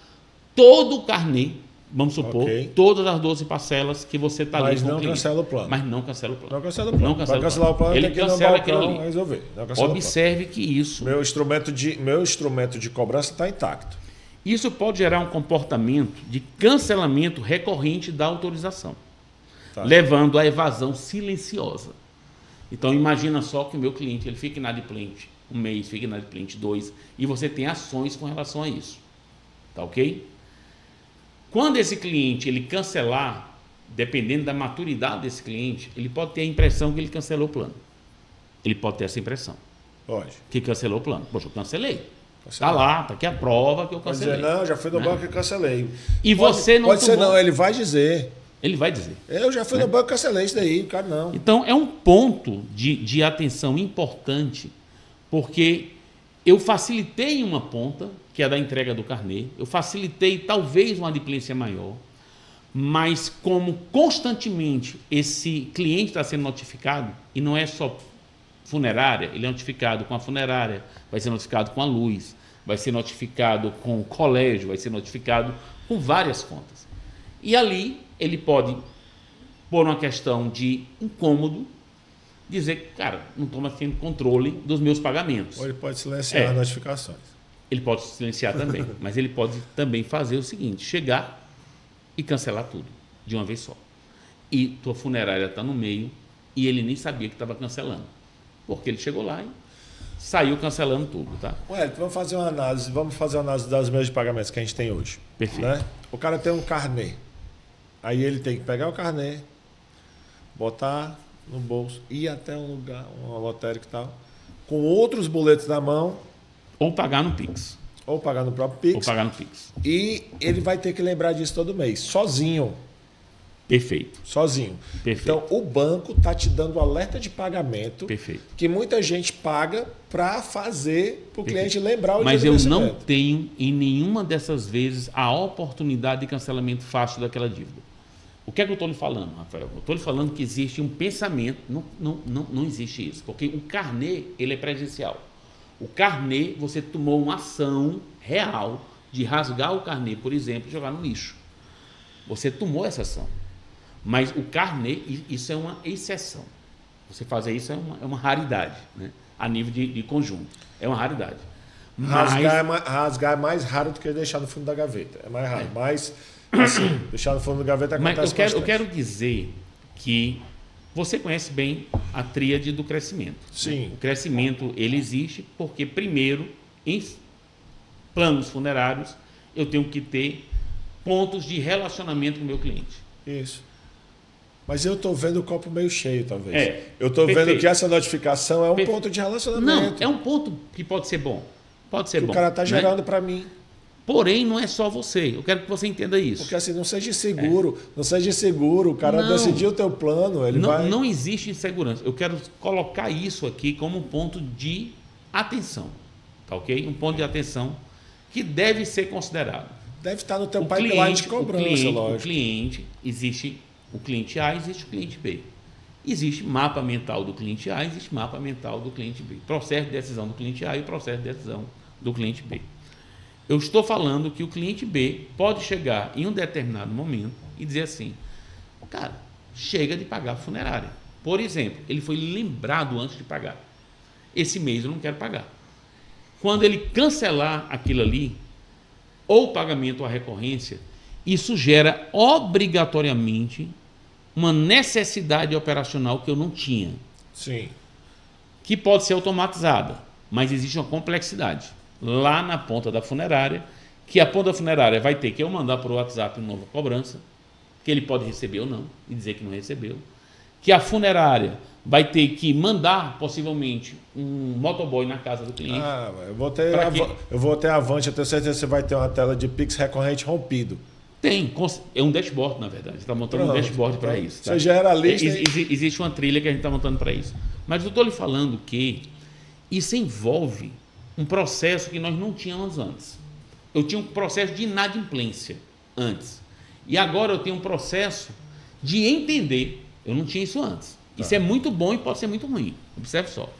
Speaker 2: todo o carnê, vamos supor, todas as 12 parcelas que você está ali.
Speaker 1: Mas não cancela o plano.
Speaker 2: Mas não cancela o plano.
Speaker 1: Não cancela o plano.
Speaker 2: Para
Speaker 1: cancelar o plano,
Speaker 2: ele
Speaker 1: tem que ir no
Speaker 2: cancela
Speaker 1: balcão resolver.
Speaker 2: Observe que isso...
Speaker 1: Meu instrumento de cobrança está intacto.
Speaker 2: Isso pode gerar um comportamento de cancelamento recorrente da autorização, levando à evasão silenciosa. Então, imagina só que o meu cliente ele fica inadimplente 1 mês, fica inadimplente 2, e você tem ações com relação a isso. Tá ok? Quando esse cliente ele cancelar, dependendo da maturidade desse cliente, ele pode ter a impressão que ele cancelou o plano. Ele pode ter essa impressão.
Speaker 1: Pode.
Speaker 2: Que cancelou o plano. Poxa, eu cancelei. Está lá, está aqui a prova que eu cancelei.
Speaker 1: Pode dizer, não, já fui no banco e cancelei.
Speaker 2: E você não
Speaker 1: pode ser não, ele vai dizer.
Speaker 2: Ele vai dizer.
Speaker 1: Eu já fui no banco e cancelei isso daí, cara, não.
Speaker 2: Então, é um ponto de atenção importante, porque eu facilitei uma ponta, que é a da entrega do carnê, eu facilitei talvez uma adimplência maior, mas como constantemente esse cliente está sendo notificado, e não é só funerária, ele é notificado com a funerária, vai ser notificado com a luz, vai ser notificado com o colégio, vai ser notificado com várias contas. E ali ele pode, por uma questão de incômodo, dizer, cara, não estou mais tendo controle dos meus pagamentos.
Speaker 1: Ou ele pode silenciar as notificações.
Speaker 2: Ele pode silenciar também, mas ele pode também fazer o seguinte, chegar e cancelar tudo, de uma vez só. E tua funerária está no meio e ele nem sabia que estava cancelando. porque ele chegou lá e saiu cancelando tudo, tá?
Speaker 1: Ué, vamos fazer uma análise das meios de pagamentos que a gente tem hoje.
Speaker 2: Perfeito.
Speaker 1: Né? O cara tem um carnê. Aí ele tem que pegar o carnê, botar no bolso, ir até um lugar, uma lotérica e tal, com outros boletos na mão.
Speaker 2: Ou pagar no Pix.
Speaker 1: Ou pagar no próprio Pix.
Speaker 2: Ou pagar no Pix.
Speaker 1: E ele vai ter que lembrar disso todo mês, sozinho.
Speaker 2: Perfeito.
Speaker 1: Sozinho.
Speaker 2: Perfeito.
Speaker 1: Então, o banco está te dando alerta de pagamento.
Speaker 2: Perfeito.
Speaker 1: Que muita gente paga para fazer para o cliente lembrar o
Speaker 2: Mas
Speaker 1: dia do
Speaker 2: eu
Speaker 1: vencimento.
Speaker 2: não tenho, em nenhuma dessas vezes, a oportunidade de cancelamento fácil daquela dívida. O que é que eu estou lhe falando, Rafael? Eu estou lhe falando que existe um pensamento, não existe isso, porque o carnê, ele é presencial. O carnê, você tomou uma ação real de rasgar o carnê, por exemplo, e jogar no lixo. Você tomou essa ação. Mas o carnê, isso é uma exceção. Você fazer isso é uma raridade, né? A nível de conjunto. É uma raridade.
Speaker 1: Rasgar é mais raro do que deixar no fundo da gaveta. É mais raro. Mas, assim, deixar no fundo da gaveta acontece
Speaker 2: Mas eu quero dizer que você conhece bem a tríade do crescimento.
Speaker 1: Sim.
Speaker 2: Né? O crescimento, ele existe porque, primeiro, em planos funerários, eu tenho que ter pontos de relacionamento com o meu cliente.
Speaker 1: Isso. Mas eu estou vendo o copo meio cheio, talvez. Eu estou
Speaker 2: perfeito.
Speaker 1: vendo que essa notificação é um ponto de relacionamento.
Speaker 2: Não, é um ponto que pode ser bom. Pode ser
Speaker 1: que
Speaker 2: bom.
Speaker 1: O cara está gerando
Speaker 2: né?
Speaker 1: para mim.
Speaker 2: Porém, não é só você. Eu quero que você entenda isso.
Speaker 1: Porque assim, não seja inseguro. Não seja inseguro. O cara decidiu o teu plano, ele vai...
Speaker 2: Não existe insegurança. Eu quero colocar isso aqui como um ponto de atenção. Tá ok? Um ponto de atenção que deve ser considerado.
Speaker 1: Deve estar no teu pipeline de cobrança, lógico.
Speaker 2: O cliente, existe o cliente A, existe o cliente B. Existe mapa mental do cliente A, existe mapa mental do cliente B. Processo de decisão do cliente A e o processo de decisão do cliente B. Eu estou falando que o cliente B pode chegar em um determinado momento e dizer assim, cara, chega de pagar a funerária. Por exemplo, ele foi lembrado antes de pagar. Esse mês eu não quero pagar. Quando ele cancelar aquilo ali, ou o pagamento ou a recorrência, isso gera obrigatoriamente uma necessidade operacional que eu não tinha.
Speaker 1: Sim.
Speaker 2: Que pode ser automatizada, mas existe uma complexidade. Lá na ponta da funerária, que a ponta da funerária vai ter que eu mandar por WhatsApp uma nova cobrança, que ele pode receber ou não, e dizer que não recebeu. Que a funerária vai ter que mandar, possivelmente, um motoboy na casa do cliente.
Speaker 1: Eu vou ter Avante, eu tenho certeza que você vai ter uma tela de Pix recorrente rompido.
Speaker 2: Tem, é um dashboard, na verdade. Você está montando um dashboard para isso. Tá?
Speaker 1: Você gera a lista.
Speaker 2: Existe uma trilha que a gente está montando para isso. Mas eu estou lhe falando que isso envolve um processo que nós não tínhamos antes. Eu tinha um processo de inadimplência antes. E agora eu tenho um processo de entender. Eu não tinha isso antes. Isso é muito bom e pode ser muito ruim. Observe só.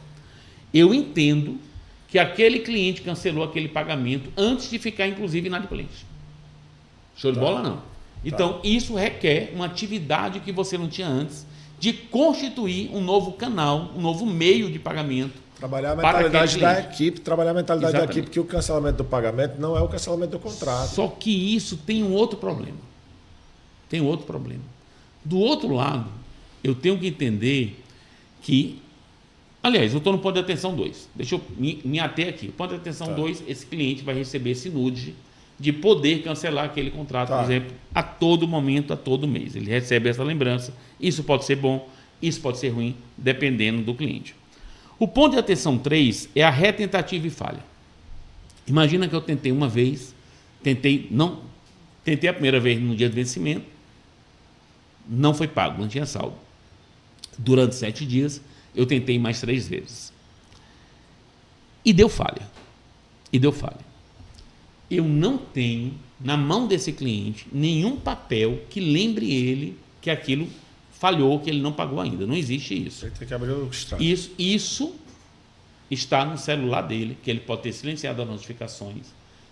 Speaker 2: Eu entendo que aquele cliente cancelou aquele pagamento antes de ficar, inclusive, inadimplente. Show de bola, não. Então, isso requer uma atividade que você não tinha antes, de constituir um novo canal, um novo meio de pagamento.
Speaker 1: Trabalhar a mentalidade da equipe, da equipe, que o cancelamento do pagamento não é o cancelamento do contrato.
Speaker 2: Só que isso tem um outro problema. Tem um outro problema. Do outro lado, eu tenho que entender que... Aliás, eu estou no ponto de atenção 2. Deixa eu me ater aqui. O ponto de atenção 2, esse cliente vai receber esse nude de poder cancelar aquele contrato, por exemplo, a todo momento, a todo mês. Ele recebe essa lembrança. Isso pode ser bom, isso pode ser ruim, dependendo do cliente. O ponto de atenção 3 é a retentativa e falha. Imagina que eu tentei uma vez, tentei a primeira vez no dia do vencimento, não foi pago, não tinha saldo. Durante 7 dias, eu tentei mais 3 vezes. E deu falha. Eu não tenho, na mão desse cliente, nenhum papel que lembre ele que aquilo falhou, que ele não pagou ainda. Não existe isso.
Speaker 1: Ele tem que abrir o extrato.
Speaker 2: Isso está no celular dele, que ele pode ter silenciado as notificações,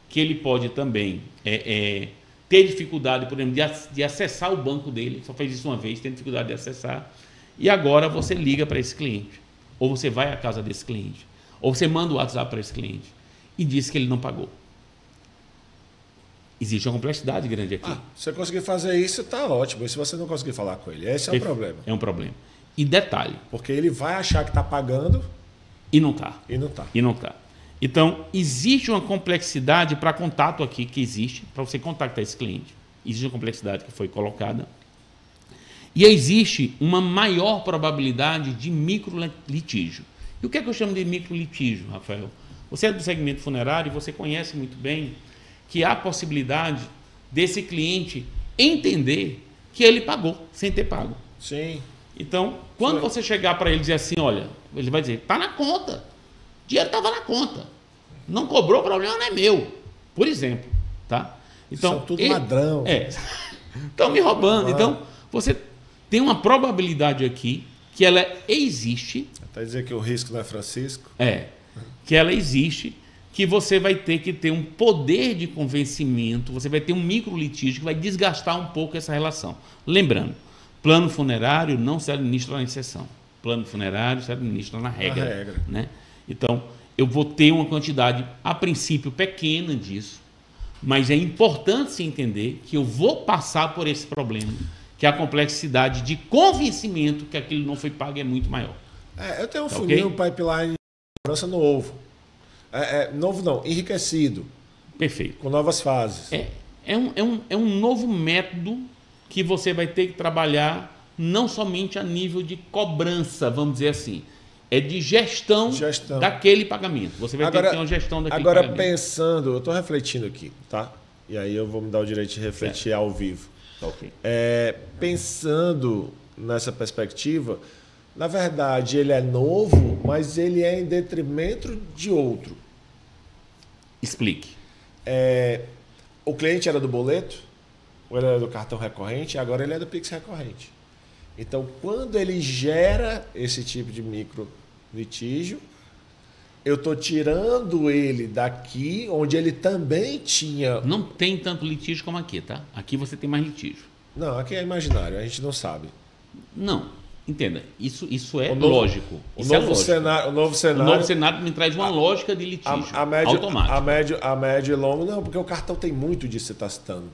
Speaker 2: que ele pode também ter dificuldade, por exemplo, de acessar o banco dele. Só fez isso uma vez, tem dificuldade de acessar. E agora você liga para esse cliente, ou você vai à casa desse cliente, ou você manda o WhatsApp para esse cliente e diz que ele não pagou. Existe uma complexidade grande aqui.
Speaker 1: Se você conseguir fazer isso, está ótimo. E se você não conseguir falar com ele, esse é o problema.
Speaker 2: É um problema. E detalhe.
Speaker 1: Porque ele vai achar que está pagando
Speaker 2: E não está.
Speaker 1: E não está.
Speaker 2: E não está. Então, existe uma complexidade para contato aqui, que existe, para você contactar esse cliente. Existe uma complexidade que foi colocada. E existe uma maior probabilidade de microlitígio. E o que é que eu chamo de microlitígio, Rafael? Você é do segmento funerário e você conhece muito bem que há a possibilidade desse cliente entender que ele pagou sem ter pago.
Speaker 1: Sim.
Speaker 2: Então, quando você chegar para ele e dizer assim, olha, ele vai dizer, está na conta. O dinheiro estava na conta. Não cobrou, o problema não é meu. Por exemplo. Tá? Então,
Speaker 1: são tudo ladrão.
Speaker 2: Estão me roubando. Então, você tem uma probabilidade aqui que ela existe.
Speaker 1: Até dizer que o risco não é Francisco.
Speaker 2: Que ela existe, que você vai ter que ter um poder de convencimento, você vai ter um microlitígio que vai desgastar um pouco essa relação. Lembrando, plano funerário não se administra na exceção. Plano funerário se administra na regra. Né? Então, eu vou ter uma quantidade, a princípio, pequena disso, mas é importante se entender que eu vou passar por esse problema, que a complexidade de convencimento que aquilo não foi pago é muito maior.
Speaker 1: Eu tenho um funil, um pipeline de segurança novo. Novo não, enriquecido.
Speaker 2: Perfeito.
Speaker 1: Com novas fases.
Speaker 2: É um novo método que você vai ter que trabalhar não somente a nível de cobrança, vamos dizer assim, é de gestão daquele pagamento. Você vai ter que ter uma gestão daquele pagamento.
Speaker 1: Agora, pensando, eu estou refletindo aqui, tá? E aí eu vou me dar o direito de refletir ao vivo.
Speaker 2: Okay.
Speaker 1: Pensando nessa perspectiva, na verdade, ele é novo, mas ele é em detrimento de outro.
Speaker 2: Explique.
Speaker 1: O cliente era do boleto, ou ele era do cartão recorrente, agora ele é do Pix recorrente. Então, quando ele gera esse tipo de micro litígio, eu estou tirando ele daqui, onde ele também tinha...
Speaker 2: Não tem tanto litígio como aqui, tá? Aqui você tem mais litígio.
Speaker 1: Não, aqui é imaginário, a gente não sabe.
Speaker 2: Não, entenda, isso é lógico.
Speaker 1: O novo cenário
Speaker 2: me traz uma lógica de litígio automático.
Speaker 1: A médio e longo, não, porque o cartão tem muito disso que você está citando.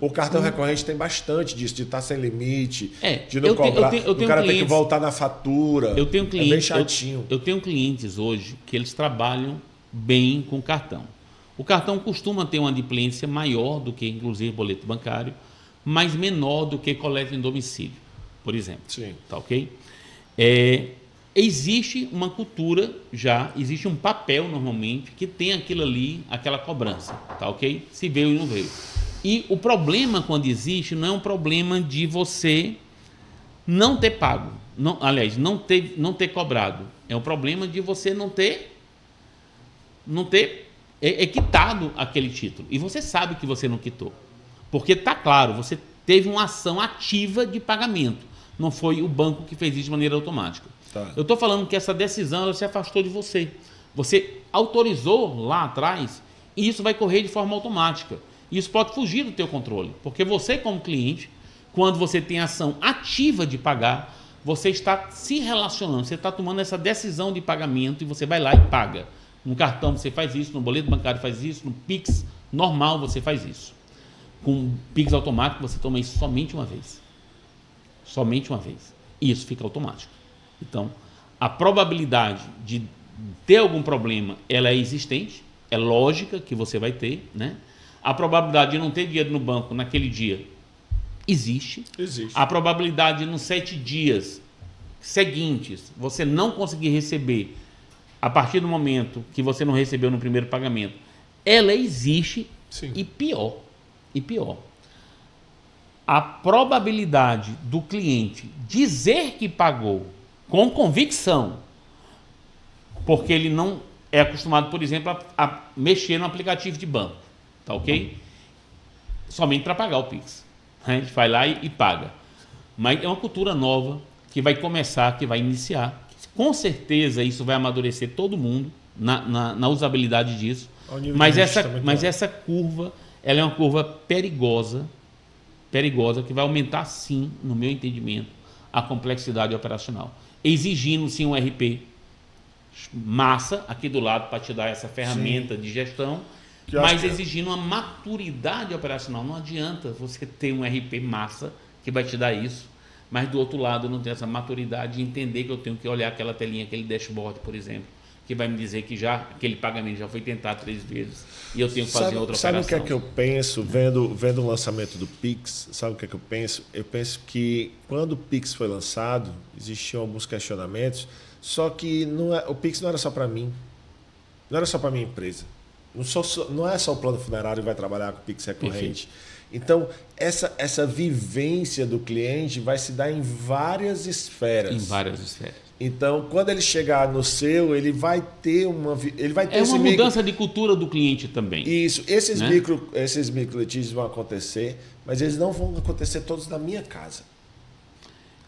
Speaker 1: O cartão recorrente tem bastante disso, de estar sem limite, de não cobrar. O cara tem que voltar na fatura.
Speaker 2: Eu tenho clientes,
Speaker 1: é bem chatinho.
Speaker 2: Eu tenho clientes hoje que eles trabalham bem com cartão. O cartão costuma ter uma adimplência maior do que, inclusive, boleto bancário, mas menor do que coleta em domicílio, por exemplo.
Speaker 1: Sim.
Speaker 2: Tá ok? Existe uma cultura já, existe um papel normalmente que tem aquilo ali, aquela cobrança, tá ok? Se veio e não veio. E o problema quando existe não é um problema de você não ter pago, não ter cobrado. É um problema de você não ter quitado aquele título. E você sabe que você não quitou. Porque está claro, você teve uma ação ativa de pagamento. Não foi o banco que fez isso de maneira automática.
Speaker 1: Tá.
Speaker 2: Eu estou falando que essa decisão ela se afastou de você. Você autorizou lá atrás e isso vai correr de forma automática. Isso pode fugir do teu controle. Porque você, como cliente, quando você tem ação ativa de pagar, você está se relacionando, você está tomando essa decisão de pagamento e você vai lá e paga. No cartão você faz isso, no boleto bancário faz isso, no Pix normal você faz isso. Com Pix automático você toma isso somente uma vez. Somente uma vez. E isso fica automático. Então, a probabilidade de ter algum problema, ela é existente, é lógica que você vai ter, né? A probabilidade de não ter dinheiro no banco naquele dia existe. A probabilidade de nos 7 dias seguintes você não conseguir receber a partir do momento que você não recebeu no primeiro pagamento, ela existe.
Speaker 1: Sim.
Speaker 2: E pior, a probabilidade do cliente dizer que pagou com convicção, porque ele não é acostumado, por exemplo, a mexer no aplicativo de banco, tá ok? Somente para pagar o Pix. A gente vai lá e paga. Mas é uma cultura nova que vai começar, que vai iniciar. Com certeza isso vai amadurecer todo mundo na usabilidade disso. Mas essa curva, ela é uma curva perigosa, que vai aumentar sim, no meu entendimento, a complexidade operacional. Exigindo sim um RP massa aqui do lado para te dar essa ferramenta de gestão, mas exigindo uma maturidade operacional. Não adianta você ter um RP massa que vai te dar isso, mas do outro lado não tem essa maturidade de entender que eu tenho que olhar aquela telinha, aquele dashboard, por exemplo, que vai me dizer que já aquele pagamento já foi tentado 3 vezes e eu tenho que fazer outra
Speaker 1: sabe
Speaker 2: operação.
Speaker 1: Sabe o que é que eu penso, vendo o lançamento do Pix? Sabe o que é que eu penso? Eu penso que quando o Pix foi lançado, existiam alguns questionamentos, só que o Pix não era só para mim, não era só para minha empresa. Não é só o plano funerário que vai trabalhar com o Pix recorrente. Perfeito. Então, essa vivência do cliente vai se dar em várias esferas.
Speaker 2: Em várias esferas.
Speaker 1: Então, quando ele chegar no seu, ele vai ter uma
Speaker 2: mudança de cultura do cliente também.
Speaker 1: Isso. Esses micro litígios vão acontecer, mas eles não vão acontecer todos na minha casa.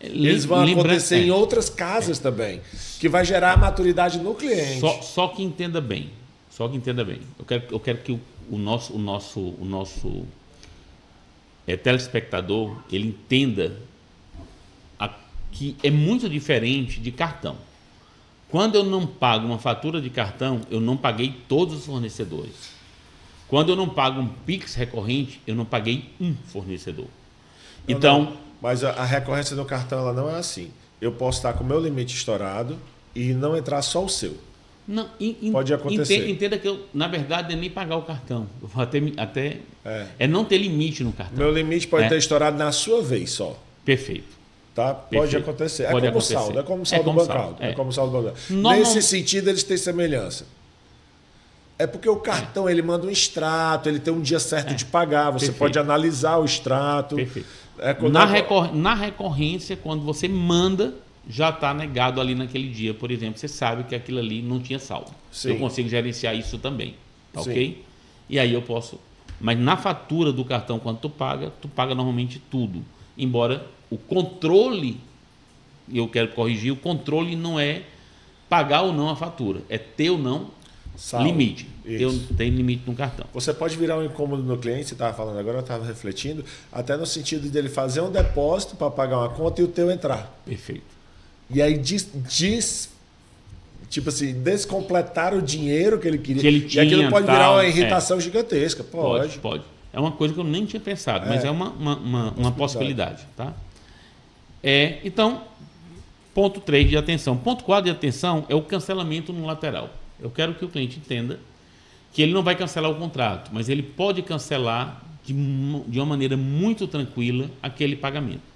Speaker 1: Eles vão acontecer em outras casas também, que vai gerar maturidade no cliente.
Speaker 2: Só que entenda bem. Eu quero que o nosso telespectador ele entenda que é muito diferente de cartão. Quando eu não pago uma fatura de cartão, eu não paguei todos os fornecedores. Quando eu não pago um Pix recorrente, eu não paguei um fornecedor.
Speaker 1: Mas a recorrência do cartão ela não é assim. Eu posso estar com o meu limite estourado e não entrar só o seu.
Speaker 2: Não,
Speaker 1: pode acontecer.
Speaker 2: Entenda que eu, na verdade, é nem pagar o cartão. Eu vou é não ter limite no cartão.
Speaker 1: Meu limite pode ter estourado na sua vez só.
Speaker 2: Perfeito.
Speaker 1: Tá? Pode acontecer.
Speaker 2: Pode
Speaker 1: acontecer. Saldo. É como saldo bancário. É como saldo bancário. Nesse sentido, eles têm semelhança. É porque o cartão ele manda um extrato, ele tem um dia certo de pagar, você pode analisar o extrato.
Speaker 2: Perfeito. Na recorrência, quando você manda, já está negado ali naquele dia, por exemplo, você sabe que aquilo ali não tinha saldo. Sim. Eu consigo gerenciar isso também, tá ok? E aí eu posso... Mas na fatura do cartão, quando tu paga normalmente tudo. Embora o controle, eu quero corrigir, o controle não é pagar ou não a fatura, é ter ou não limite. Tem limite no cartão.
Speaker 1: Você pode virar um incômodo no cliente, você estava falando agora, eu estava refletindo, até no sentido dele fazer um depósito para pagar uma conta e o teu entrar.
Speaker 2: Perfeito.
Speaker 1: E aí tipo assim, descompletar o dinheiro que ele queria.
Speaker 2: Que ele tinha,
Speaker 1: e aquilo pode virar uma irritação gigantesca.
Speaker 2: Pode. É uma coisa que eu nem tinha pensado, mas é uma possibilidade. Tá? Então, ponto 3 de atenção. Ponto 4 de atenção é o cancelamento no lateral. Eu quero que o cliente entenda que ele não vai cancelar o contrato, mas ele pode cancelar de uma maneira muito tranquila aquele pagamento.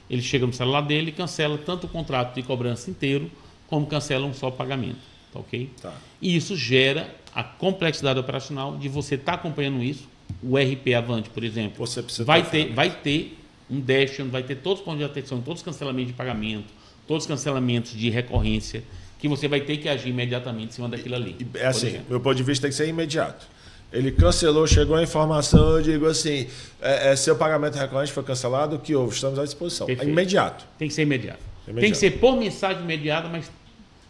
Speaker 2: Ele chega no celular dele e cancela tanto o contrato de cobrança inteiro, como cancela um só pagamento. Tá ok? Tá. E isso gera a complexidade operacional de você estar acompanhando isso. O RP Avante, por exemplo, vai ter um dashboard, vai ter todos os pontos de atenção, todos os cancelamentos de pagamento, todos os cancelamentos de recorrência, que você vai ter que agir imediatamente em cima daquilo ali.
Speaker 1: É assim, meu ponto de vista tem que ser imediato. Ele cancelou, chegou a informação, eu digo assim, seu pagamento recorrente foi cancelado, o que houve? Estamos à disposição. É imediato.
Speaker 2: Tem que ser imediato. Tem que ser por mensagem imediata, mas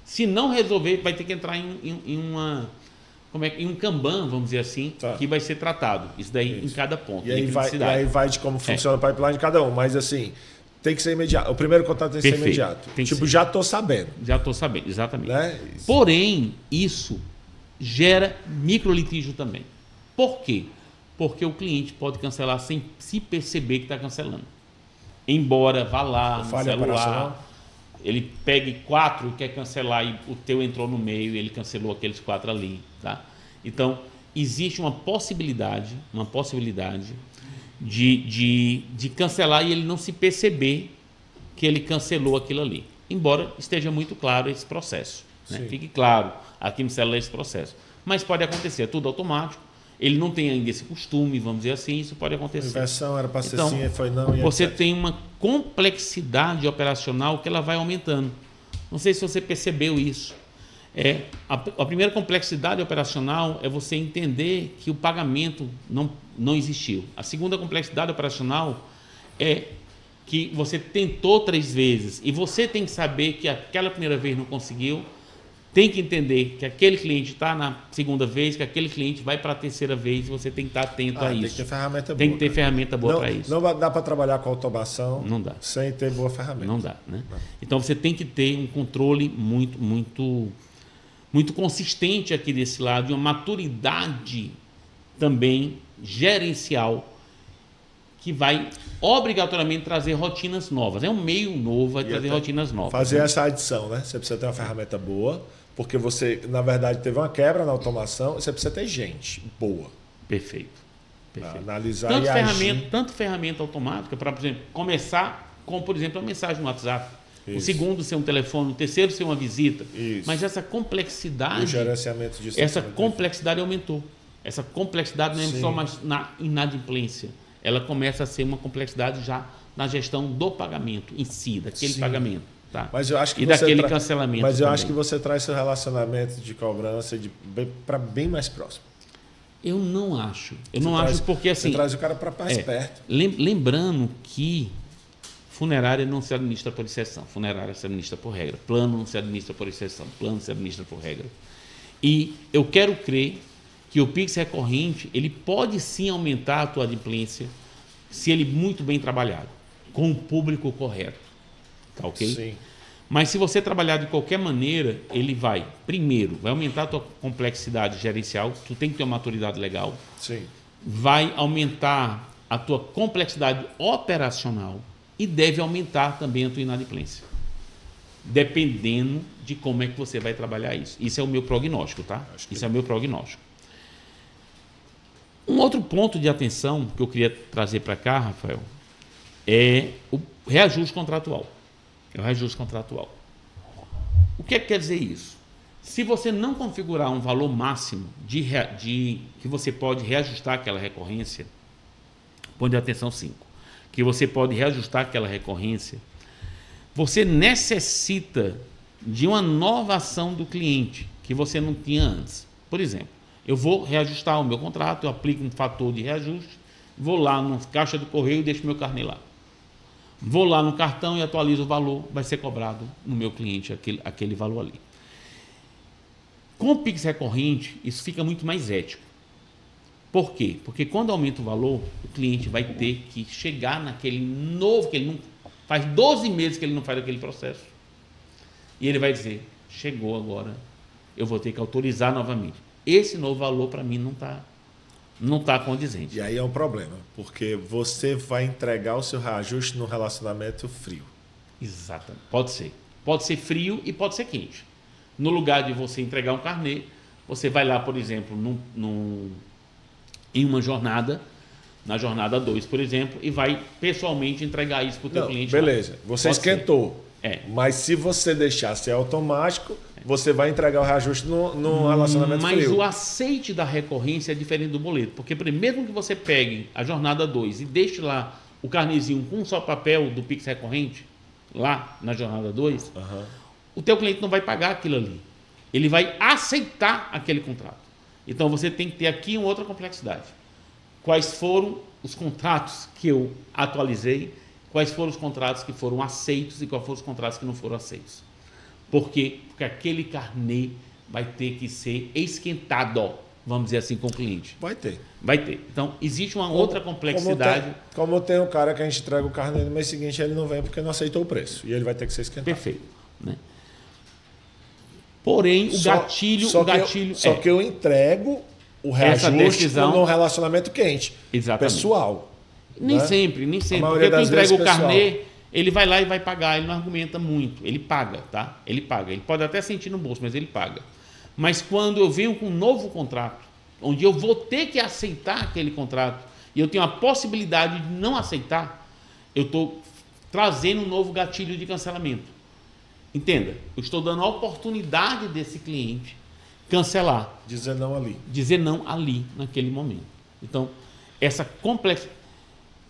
Speaker 2: se não resolver, vai ter que entrar em um Kanban, vamos dizer assim, que vai ser tratado. Isso daí em cada ponto.
Speaker 1: E aí vai de como funciona o pipeline de cada um. Mas assim, tem que ser imediato. O primeiro contato tem que ser imediato. Já estou sabendo.
Speaker 2: Já estou sabendo, exatamente.
Speaker 1: Né?
Speaker 2: Porém, isso gera microlitígio também. Por quê? Porque o cliente pode cancelar sem se perceber que está cancelando. Embora vá lá no celular, ele pegue 4 e quer cancelar e o teu entrou no meio e ele cancelou aqueles 4 ali. Tá? Então, existe uma possibilidade de cancelar e ele não se perceber que ele cancelou aquilo ali. Embora esteja muito claro esse processo. Né? Fique claro aqui no celular esse processo. Mas pode acontecer, é tudo automático. Ele não tem ainda esse costume, vamos dizer assim, isso pode acontecer. A
Speaker 1: inversão era para ser sim, foi não. E
Speaker 2: você tem uma complexidade operacional que ela vai aumentando. Não sei se você percebeu isso. A primeira complexidade operacional é você entender que o pagamento não existiu. A segunda complexidade operacional é que você tentou 3 vezes e você tem que saber que aquela primeira vez não conseguiu. Tem que entender que aquele cliente está na segunda vez, que aquele cliente vai para a terceira vez e você tem que estar atento a isso.
Speaker 1: Tem que ter ferramenta boa.
Speaker 2: Tem que ter ferramenta boa para isso.
Speaker 1: Não dá para trabalhar com automação sem ter boa ferramenta.
Speaker 2: Não dá, né? Não. Então você tem que ter um controle muito consistente aqui desse lado e uma maturidade também gerencial que vai obrigatoriamente trazer rotinas novas. É um meio novo, vai trazer rotinas novas.
Speaker 1: Fazer essa adição, né? Você precisa ter uma ferramenta boa, porque você, na verdade, teve uma quebra na automação, você precisa ter gente boa.
Speaker 2: Perfeito. Perfeito.
Speaker 1: Analisar
Speaker 2: tanto
Speaker 1: e agir.
Speaker 2: Tanto ferramenta automática para, por exemplo, começar com, por exemplo, a mensagem no WhatsApp.
Speaker 1: Isso.
Speaker 2: O segundo ser um telefone, o terceiro ser uma visita.
Speaker 1: Isso.
Speaker 2: Mas essa complexidade...
Speaker 1: O gerenciamento disso.
Speaker 2: Essa complexidade aumentou. Essa complexidade não é
Speaker 1: Sim.
Speaker 2: só mais na inadimplência. Ela começa a ser uma complexidade já na gestão do pagamento em si, daquele
Speaker 1: Sim.
Speaker 2: pagamento. Tá?
Speaker 1: Mas eu acho que
Speaker 2: e
Speaker 1: você
Speaker 2: daquele cancelamento.
Speaker 1: Mas eu
Speaker 2: também.
Speaker 1: acho que você traz seu relacionamento de cobrança para bem mais próximo.
Speaker 2: Eu não acho. Eu
Speaker 1: Você
Speaker 2: não
Speaker 1: traz,
Speaker 2: acho porque assim...
Speaker 1: Você traz o cara para mais perto.
Speaker 2: Lembrando que funerária não se administra por exceção. Funerária se administra por regra. Plano não se administra por exceção. Plano se administra por regra. E eu quero crer que o Pix recorrente, ele pode sim aumentar a tua adimplência se ele muito bem trabalhado, com o público correto. Tá ok?
Speaker 1: Sim.
Speaker 2: Mas se você trabalhar de qualquer maneira, ele vai, primeiro, vai aumentar a tua complexidade gerencial, tu tem que ter uma maturidade legal.
Speaker 1: Sim.
Speaker 2: Vai aumentar a tua complexidade operacional e deve aumentar também a tua inadimplência. Dependendo de como é que você vai trabalhar isso. Isso é o meu prognóstico, tá? Isso é o meu prognóstico. Um outro ponto de atenção que eu queria trazer para cá, Rafael, é o reajuste contratual. É o reajuste contratual. O que é que quer dizer isso? Se você não configurar um valor máximo que você pode reajustar aquela recorrência, ponto de atenção 5, que você pode reajustar aquela recorrência, você necessita de uma nova ação do cliente que você não tinha antes. Por exemplo, eu vou reajustar o meu contrato, eu aplico um fator de reajuste, vou lá na caixa do correio e deixo meu carnê lá. Vou lá no cartão e atualizo o valor, vai ser cobrado no meu cliente aquele valor ali. Com o Pix recorrente, isso fica muito mais ético. Por quê? Porque quando aumenta o valor, o cliente vai ter que chegar naquele novo, que ele não faz 12 meses que ele não faz aquele processo. E ele vai dizer, chegou agora, eu vou ter que autorizar novamente. Esse novo valor, para mim, não tá condizente.
Speaker 1: E aí é um problema, porque você vai entregar o seu reajuste no relacionamento frio.
Speaker 2: Exatamente. Pode ser. Pode ser frio e pode ser quente. No lugar de você entregar um carnê, você vai lá, por exemplo, em uma jornada, na jornada 2, por exemplo, e vai pessoalmente entregar isso para o teu cliente.
Speaker 1: Beleza, você
Speaker 2: pode
Speaker 1: esquentou. Mas se você deixar ser automático, você vai entregar o reajuste no relacionamento frio.
Speaker 2: Mas o aceite da recorrência é diferente do boleto. Porque mesmo que você pegue a jornada 2 e deixe lá o carnezinho com um só papel do Pix recorrente, lá na jornada 2, o teu cliente não vai pagar aquilo ali. Ele vai aceitar aquele contrato. Então você tem que ter aqui uma outra complexidade. Quais foram os contratos que eu atualizei, quais foram os contratos que foram aceitos e quais foram os contratos que não foram aceitos. Por quê? Porque aquele carnê vai ter que ser esquentado, vamos dizer assim, com o cliente.
Speaker 1: Vai ter.
Speaker 2: Vai ter. Então, existe uma outra complexidade.
Speaker 1: Como tem um cara que a gente entrega o carnê no mês seguinte, ele não vem porque não aceitou o preço. E ele vai ter que ser esquentado.
Speaker 2: Perfeito. Né? Porém, o gatilho...
Speaker 1: Só que eu entrego o reajuste no relacionamento quente.
Speaker 2: Exatamente.
Speaker 1: Pessoal.
Speaker 2: Nem
Speaker 1: né?
Speaker 2: sempre. Porque tu entrega o carnê, ele vai lá e vai pagar, ele não argumenta muito. Ele paga, tá? Ele paga. Ele pode até sentir no bolso, mas ele paga. Mas quando eu venho com um novo contrato, onde eu vou ter que aceitar aquele contrato, e eu tenho a possibilidade de não aceitar, eu estou trazendo um novo gatilho de cancelamento. Entenda, eu estou dando a oportunidade desse cliente cancelar.
Speaker 1: Dizer não ali.
Speaker 2: Dizer não ali, naquele momento. Então, essa complexidade...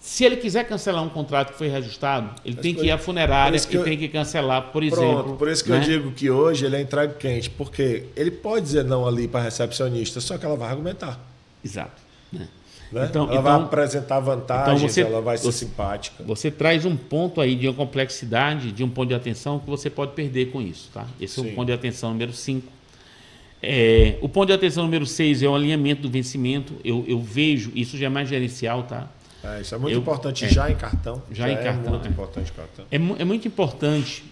Speaker 2: Se ele quiser cancelar um contrato que foi reajustado, ele tem que ir à funerária e tem que cancelar, por exemplo.
Speaker 1: Pronto, por isso que eu digo que hoje ele é entregue quente, porque ele pode dizer não ali para a recepcionista, só que ela vai argumentar.
Speaker 2: Exato. Né?
Speaker 1: Então, ela vai apresentar vantagens, ela vai ser simpática.
Speaker 2: Você traz um ponto aí de uma complexidade, de um ponto de atenção que você pode perder com isso. Tá? Esse é o ponto de atenção número 5. O ponto de atenção número 6 é o alinhamento do vencimento. Eu vejo, isso já é mais gerencial, tá?
Speaker 1: Isso é muito importante já em cartão.
Speaker 2: Já em cartão.
Speaker 1: É muito importante cartão.
Speaker 2: É muito importante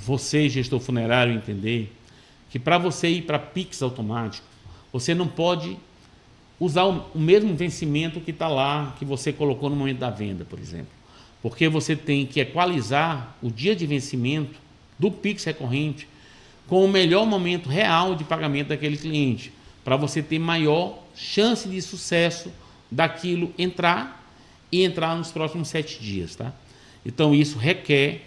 Speaker 2: você, gestor funerário, entender que para você ir para Pix automático, você não pode usar o mesmo vencimento que está lá, que você colocou no momento da venda, por exemplo. Porque você tem que equalizar o dia de vencimento do Pix recorrente com o melhor momento real de pagamento daquele cliente, para você ter maior chance de sucesso daquilo entrar nos próximos 7 dias. Tá? Então, isso requer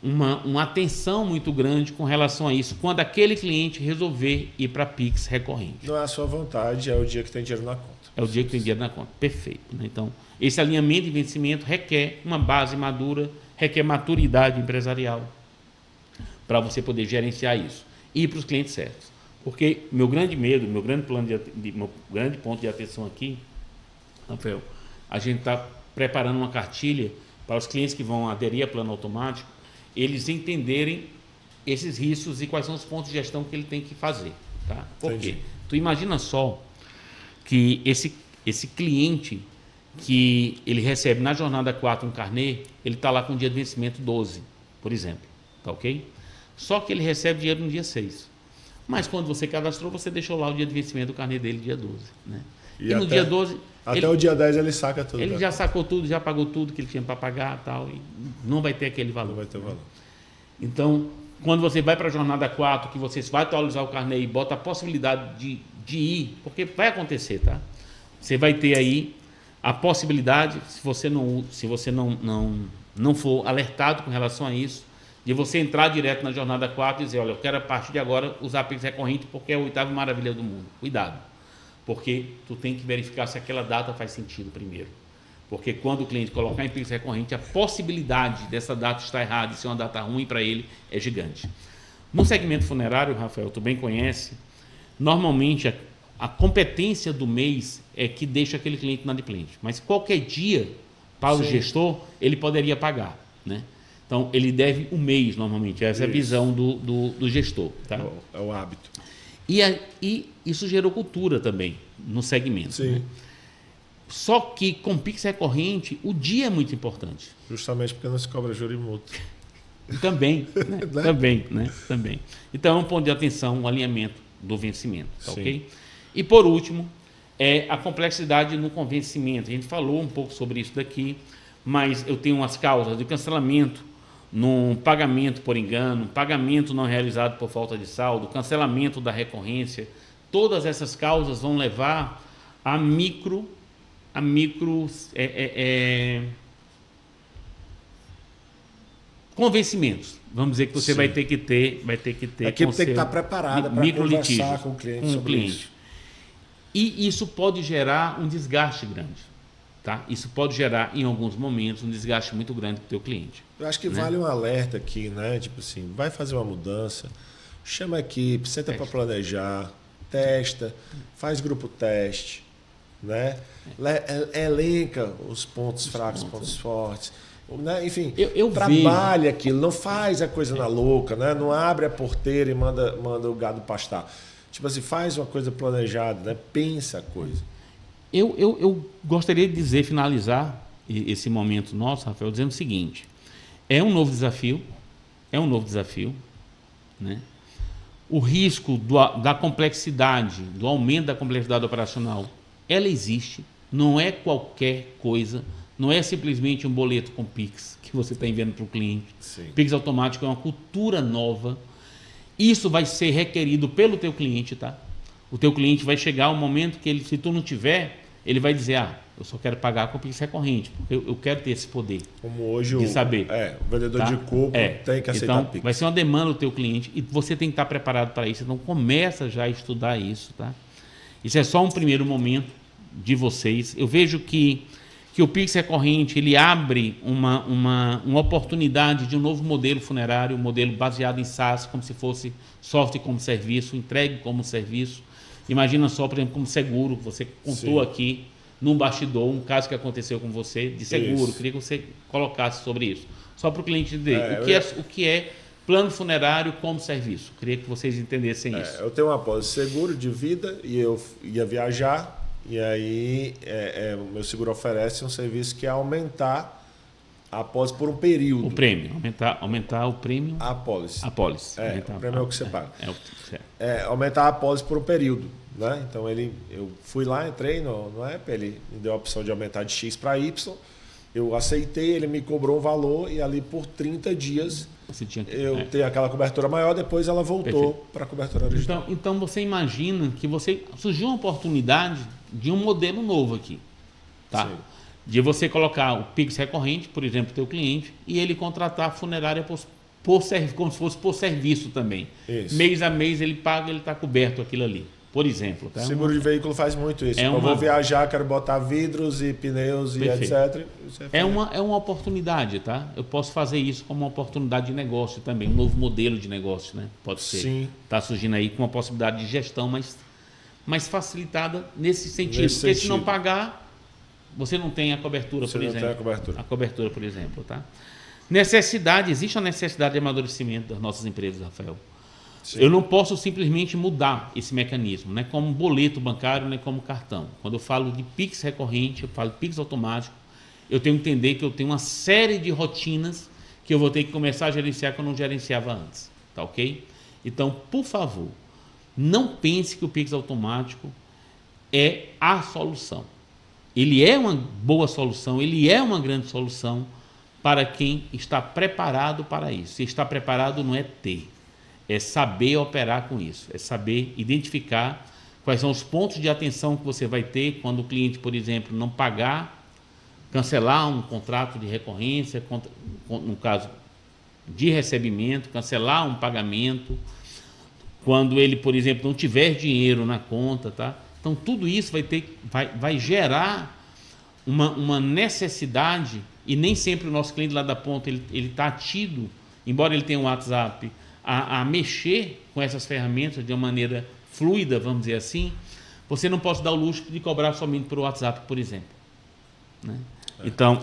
Speaker 2: uma atenção muito grande com relação a isso, quando aquele cliente resolver ir para Pix recorrente.
Speaker 1: Não é a sua vontade, é o dia que tem dinheiro na conta.
Speaker 2: É o dia que tem dinheiro na conta. Perfeito. Né? Então, esse alinhamento de vencimento requer uma base madura, requer maturidade empresarial para você poder gerenciar isso. E ir para os clientes certos. Porque meu grande medo, meu grande ponto de atenção aqui, Rafael, a gente está preparando uma cartilha para os clientes que vão aderir a plano automático, eles entenderem esses riscos e quais são os pontos de gestão que ele tem que fazer. Tá? Por quê? Tu imagina só que esse cliente que ele recebe na jornada 4 um carnê, ele está lá com o dia de vencimento 12, por exemplo. Tá ok? Só que ele recebe dinheiro no dia 6. Mas quando você cadastrou, você deixou lá o dia de vencimento do carnê dele, dia 12. Né? E no dia 12...
Speaker 1: Até o dia 10 ele saca tudo.
Speaker 2: Ele já sacou tudo, já pagou tudo que ele tinha para pagar tal, e não vai ter aquele valor.
Speaker 1: Não vai ter valor.
Speaker 2: Então, quando você vai para a jornada 4, que você vai atualizar o carnê e bota a possibilidade de ir, porque vai acontecer, tá? Você vai ter aí a possibilidade, se você não for alertado com relação a isso, de você entrar direto na jornada 4 e dizer, olha, eu quero a partir de agora usar Pix recorrente porque é a 8ª maravilha do mundo. Cuidado, porque tu tem que verificar se aquela data faz sentido primeiro. Porque quando o cliente colocar em Pix recorrente, a possibilidade dessa data estar errada e ser uma data ruim para ele é gigante. No segmento funerário, Rafael, tu bem conhece, normalmente a competência do mês é que deixa aquele cliente inadimplente. Mas qualquer dia, para o gestor, ele poderia pagar, né? Então, ele deve um mês, normalmente. Essa é a visão do gestor. Tá?
Speaker 1: É o hábito.
Speaker 2: E isso gerou cultura também no segmento.
Speaker 1: Sim.
Speaker 2: Né? Só que com Pix recorrente, o dia é muito importante.
Speaker 1: Justamente porque não se cobra juro e multa.
Speaker 2: Também, né? Também. Então, é um ponto de atenção, um alinhamento do vencimento. Tá, ok? E, por último, é a complexidade no convencimento. A gente falou um pouco sobre isso daqui, mas eu tenho umas causas de cancelamento num pagamento por engano, pagamento não realizado por falta de saldo, cancelamento da recorrência. Todas essas causas vão levar a micro convencimentos. Vamos dizer que você vai ter que ter
Speaker 1: a equipe tem que estar preparada para conversar com o cliente sobre isso.
Speaker 2: E isso pode gerar um desgaste grande. Tá? Isso pode gerar, em alguns momentos, um desgaste muito grande para o teu cliente.
Speaker 1: Eu acho que vale um alerta aqui, né? Tipo assim, vai fazer uma mudança, chama a equipe, senta para planejar, testa, faz grupo teste, né? Elenca os pontos fracos, pontos fortes. Né? Enfim, trabalha aquilo, não faz a coisa na louca, né? Não abre a porteira e manda o gado pastar. Tipo assim, faz uma coisa planejada, né? Pensa a coisa.
Speaker 2: Eu gostaria de dizer, finalizar esse momento nosso, Rafael, dizendo o seguinte: é um novo desafio, né? O risco da complexidade, do aumento da complexidade operacional, ela existe, não é qualquer coisa, não é simplesmente um boleto com Pix que você está enviando para o cliente.
Speaker 1: Sim.
Speaker 2: Pix automático é uma cultura nova, isso vai ser requerido pelo teu cliente, tá? O teu cliente vai chegar um momento que ele, se tu não tiver, ele vai dizer, eu só quero pagar com Pix recorrente, porque eu quero ter esse poder.
Speaker 1: Como hoje
Speaker 2: de saber.
Speaker 1: O vendedor de coco tem que aceitar
Speaker 2: então,
Speaker 1: Pix.
Speaker 2: Vai ser uma demanda do teu cliente e você tem que estar preparado para isso. Então começa já a estudar isso, tá? Isso é só um primeiro momento de vocês. Eu vejo que o Pix recorrente ele abre uma oportunidade de um novo modelo funerário, um modelo baseado em SaaS, como se fosse software como serviço, entregue como serviço. Imagina só, por exemplo, como seguro. Você contou aqui num bastidor um caso que aconteceu com você de seguro. Isso. Queria que você colocasse sobre isso. Só para o cliente entender o que é plano funerário como serviço. Queria que vocês entendessem isso.
Speaker 1: Eu tenho uma apólice seguro de vida e eu ia viajar. E aí o meu seguro oferece um serviço que é aumentar a apólice por um período.
Speaker 2: O prêmio, aumentar o prêmio.
Speaker 1: A apólice.
Speaker 2: A apólice.
Speaker 1: O prêmio é o que você paga. Aumentar a apólice por um período. Né? Então eu fui lá, entrei no app, ele me deu a opção de aumentar de X para Y. Eu aceitei, ele me cobrou um valor e ali por 30 dias
Speaker 2: Você tinha que,
Speaker 1: eu tenho aquela cobertura maior, depois ela voltou para a cobertura original.
Speaker 2: Então você imagina que surgiu uma oportunidade de um modelo novo aqui, tá?
Speaker 1: Sim.
Speaker 2: De você colocar o Pix recorrente, por exemplo, teu cliente, e ele contratar a funerária como se fosse por serviço também.
Speaker 1: Isso.
Speaker 2: Mês a mês ele paga, ele está coberto aquilo ali, por exemplo. Tá?
Speaker 1: Seguro de veículo faz muito isso. Eu vou viajar, quero botar vidros e pneus e etc.
Speaker 2: É uma oportunidade, tá? Eu posso fazer isso como uma oportunidade de negócio também, um novo modelo de negócio, né? Pode ser.
Speaker 1: Sim.
Speaker 2: Está surgindo aí com uma possibilidade de gestão mais facilitada nesse sentido. Porque se não pagar, você não tem a cobertura, por exemplo.
Speaker 1: Não tem
Speaker 2: a cobertura, por exemplo, tá? Existe uma necessidade de amadurecimento das nossas empresas, Rafael.
Speaker 1: Sim.
Speaker 2: Eu não posso simplesmente mudar esse mecanismo, né? Como boleto bancário, nem como cartão. Quando eu falo de Pix recorrente, eu falo de Pix automático, eu tenho que entender que eu tenho uma série de rotinas que eu vou ter que começar a gerenciar que eu não gerenciava antes, tá ok? Então, por favor, não pense que o Pix automático é a solução. Ele é uma boa solução, ele é uma grande solução para quem está preparado para isso. Se está preparado não é ter, é saber operar com isso, é saber identificar quais são os pontos de atenção que você vai ter quando o cliente, por exemplo, não pagar, cancelar um contrato de recorrência, no caso de recebimento, cancelar um pagamento, quando ele, por exemplo, não tiver dinheiro na conta, tá? Então, tudo isso vai gerar uma necessidade, e nem sempre o nosso cliente lá da ponta ele está atido, embora ele tenha um WhatsApp, a mexer com essas ferramentas de uma maneira fluida, vamos dizer assim. Você não pode dar o luxo de cobrar somente por WhatsApp, por exemplo. Né? Então,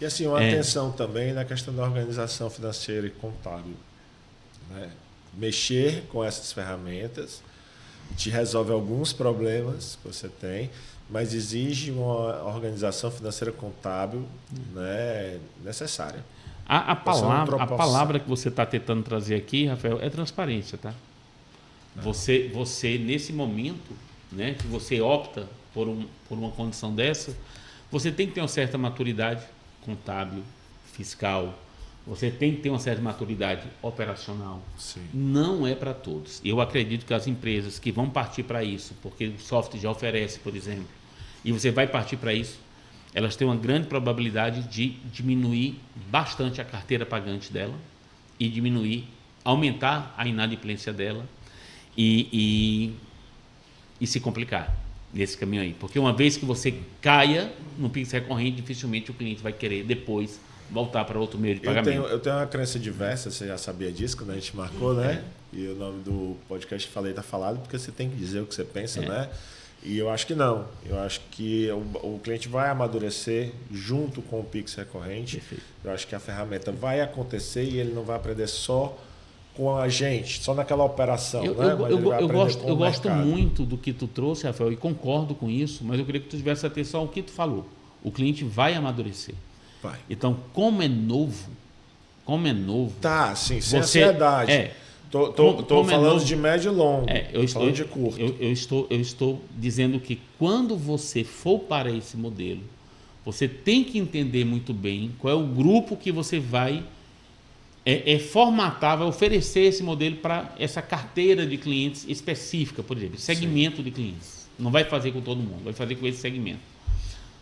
Speaker 1: e assim, uma atenção também na questão da organização financeira e contábil. Né? Mexer com essas ferramentas te resolve alguns problemas que você tem, mas exige uma organização financeira contábil, né, necessária.
Speaker 2: A palavra que você está tentando trazer aqui, Rafael, é transparência, tá? Você nesse momento, né, que você opta por uma condição dessa, você tem que ter uma certa maturidade contábil, fiscal, você tem que ter uma certa maturidade operacional.
Speaker 1: Sim.
Speaker 2: Não é para todos. Eu acredito que as empresas que vão partir para isso, porque o software já oferece, por exemplo, e você vai partir para isso, elas têm uma grande probabilidade de diminuir bastante a carteira pagante dela e aumentar a inadimplência dela e se complicar nesse caminho aí. Porque uma vez que você caia no Pix recorrente, dificilmente o cliente vai querer depois voltar para outro meio de pagamento.
Speaker 1: Eu tenho uma crença diversa, você já sabia disso quando a gente marcou, né? E o nome do podcast Falei Tá Falado, porque você tem que dizer o que você pensa, né? E eu acho que não. Eu acho que o cliente vai amadurecer junto com o Pix recorrente.
Speaker 2: Perfeito.
Speaker 1: Eu acho que a ferramenta vai acontecer e ele não vai aprender só com a gente, só naquela operação.
Speaker 2: Eu gosto muito do que tu trouxe, Rafael, e concordo com isso, mas eu queria que tu tivesse atenção ao que tu falou. O cliente vai amadurecer.
Speaker 1: Vai.
Speaker 2: Então, como é novo...
Speaker 1: Tá, sim, sem ansiedade. Estou falando de médio e longo. Falando de curto.
Speaker 2: Eu estou dizendo que quando você for para esse modelo, você tem que entender muito bem qual é o grupo que você vai formatar, vai oferecer esse modelo para essa carteira de clientes específica, por exemplo, segmento de clientes. Não vai fazer com todo mundo, vai fazer com esse segmento.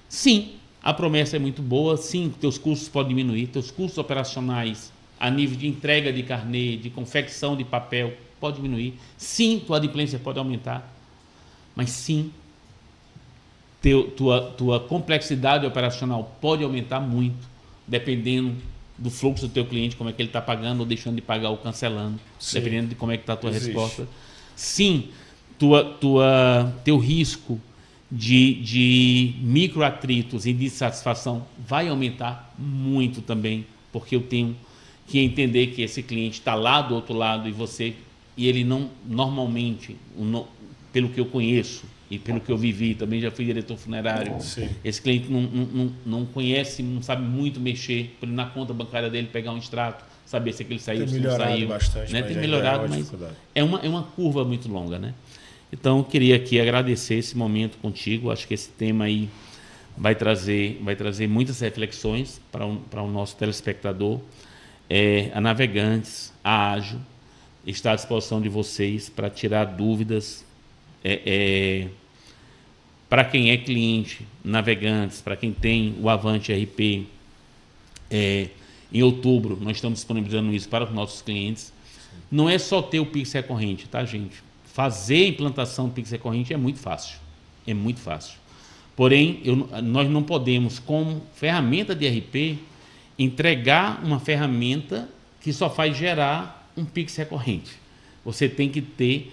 Speaker 2: Sim, a promessa é muito boa, sim, teus custos podem diminuir, teus custos operacionais a nível de entrega de carnê, de confecção de papel, pode diminuir. Sim, tua adimplência pode aumentar. Mas sim, tua complexidade operacional pode aumentar muito, dependendo do fluxo do teu cliente, como é que ele está pagando ou deixando de pagar ou cancelando, dependendo de como é que está a tua resposta. Sim, teu risco de microatritos e de satisfação vai aumentar muito também, porque eu tenho que entender que esse cliente está lá do outro lado e ele não, normalmente, pelo que eu conheço e pelo que eu vivi, também já fui diretor funerário, esse cliente não conhece, não sabe muito mexer, por na conta bancária dele pegar um extrato, saber se aquele saiu, se não saiu.
Speaker 1: Bastante,
Speaker 2: né? Tem melhorado, mas é uma curva muito longa, né? Então, eu queria aqui agradecer esse momento contigo, acho que esse tema aí vai trazer muitas reflexões para o nosso telespectador. A Navegantes, a Ágil, está à disposição de vocês para tirar dúvidas. Para quem é cliente Navegantes, para quem tem o Avante RP, em outubro nós estamos disponibilizando isso para os nossos clientes. Não é só ter o Pix recorrente, tá, gente? Fazer a implantação do Pix recorrente é muito fácil. É muito fácil. Porém, nós não podemos, como ferramenta de RP, entregar uma ferramenta que só faz gerar um Pix recorrente. Você tem que ter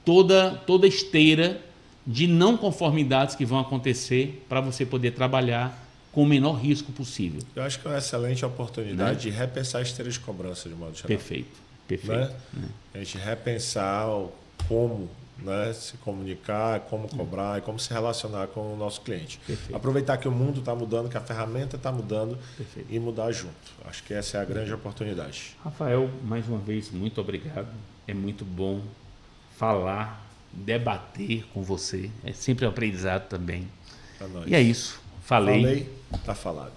Speaker 2: toda a esteira de não conformidades que vão acontecer para você poder trabalhar com o menor risco possível.
Speaker 1: Eu acho que é uma excelente oportunidade de repensar a esteira de cobrança de modo geral.
Speaker 2: Perfeito, perfeito.
Speaker 1: Né? A gente repensar como, né, se comunicar, como cobrar e como se relacionar com o nosso cliente.
Speaker 2: Perfeito.
Speaker 1: Aproveitar que o mundo está mudando, que a ferramenta está mudando.
Speaker 2: Perfeito.
Speaker 1: E mudar junto. Acho que essa é a grande oportunidade.
Speaker 2: Rafael, mais uma vez, muito obrigado. É muito bom falar, debater com você. É sempre um aprendizado também.
Speaker 1: É nóis.
Speaker 2: E é isso. Falei.
Speaker 1: Tá falado.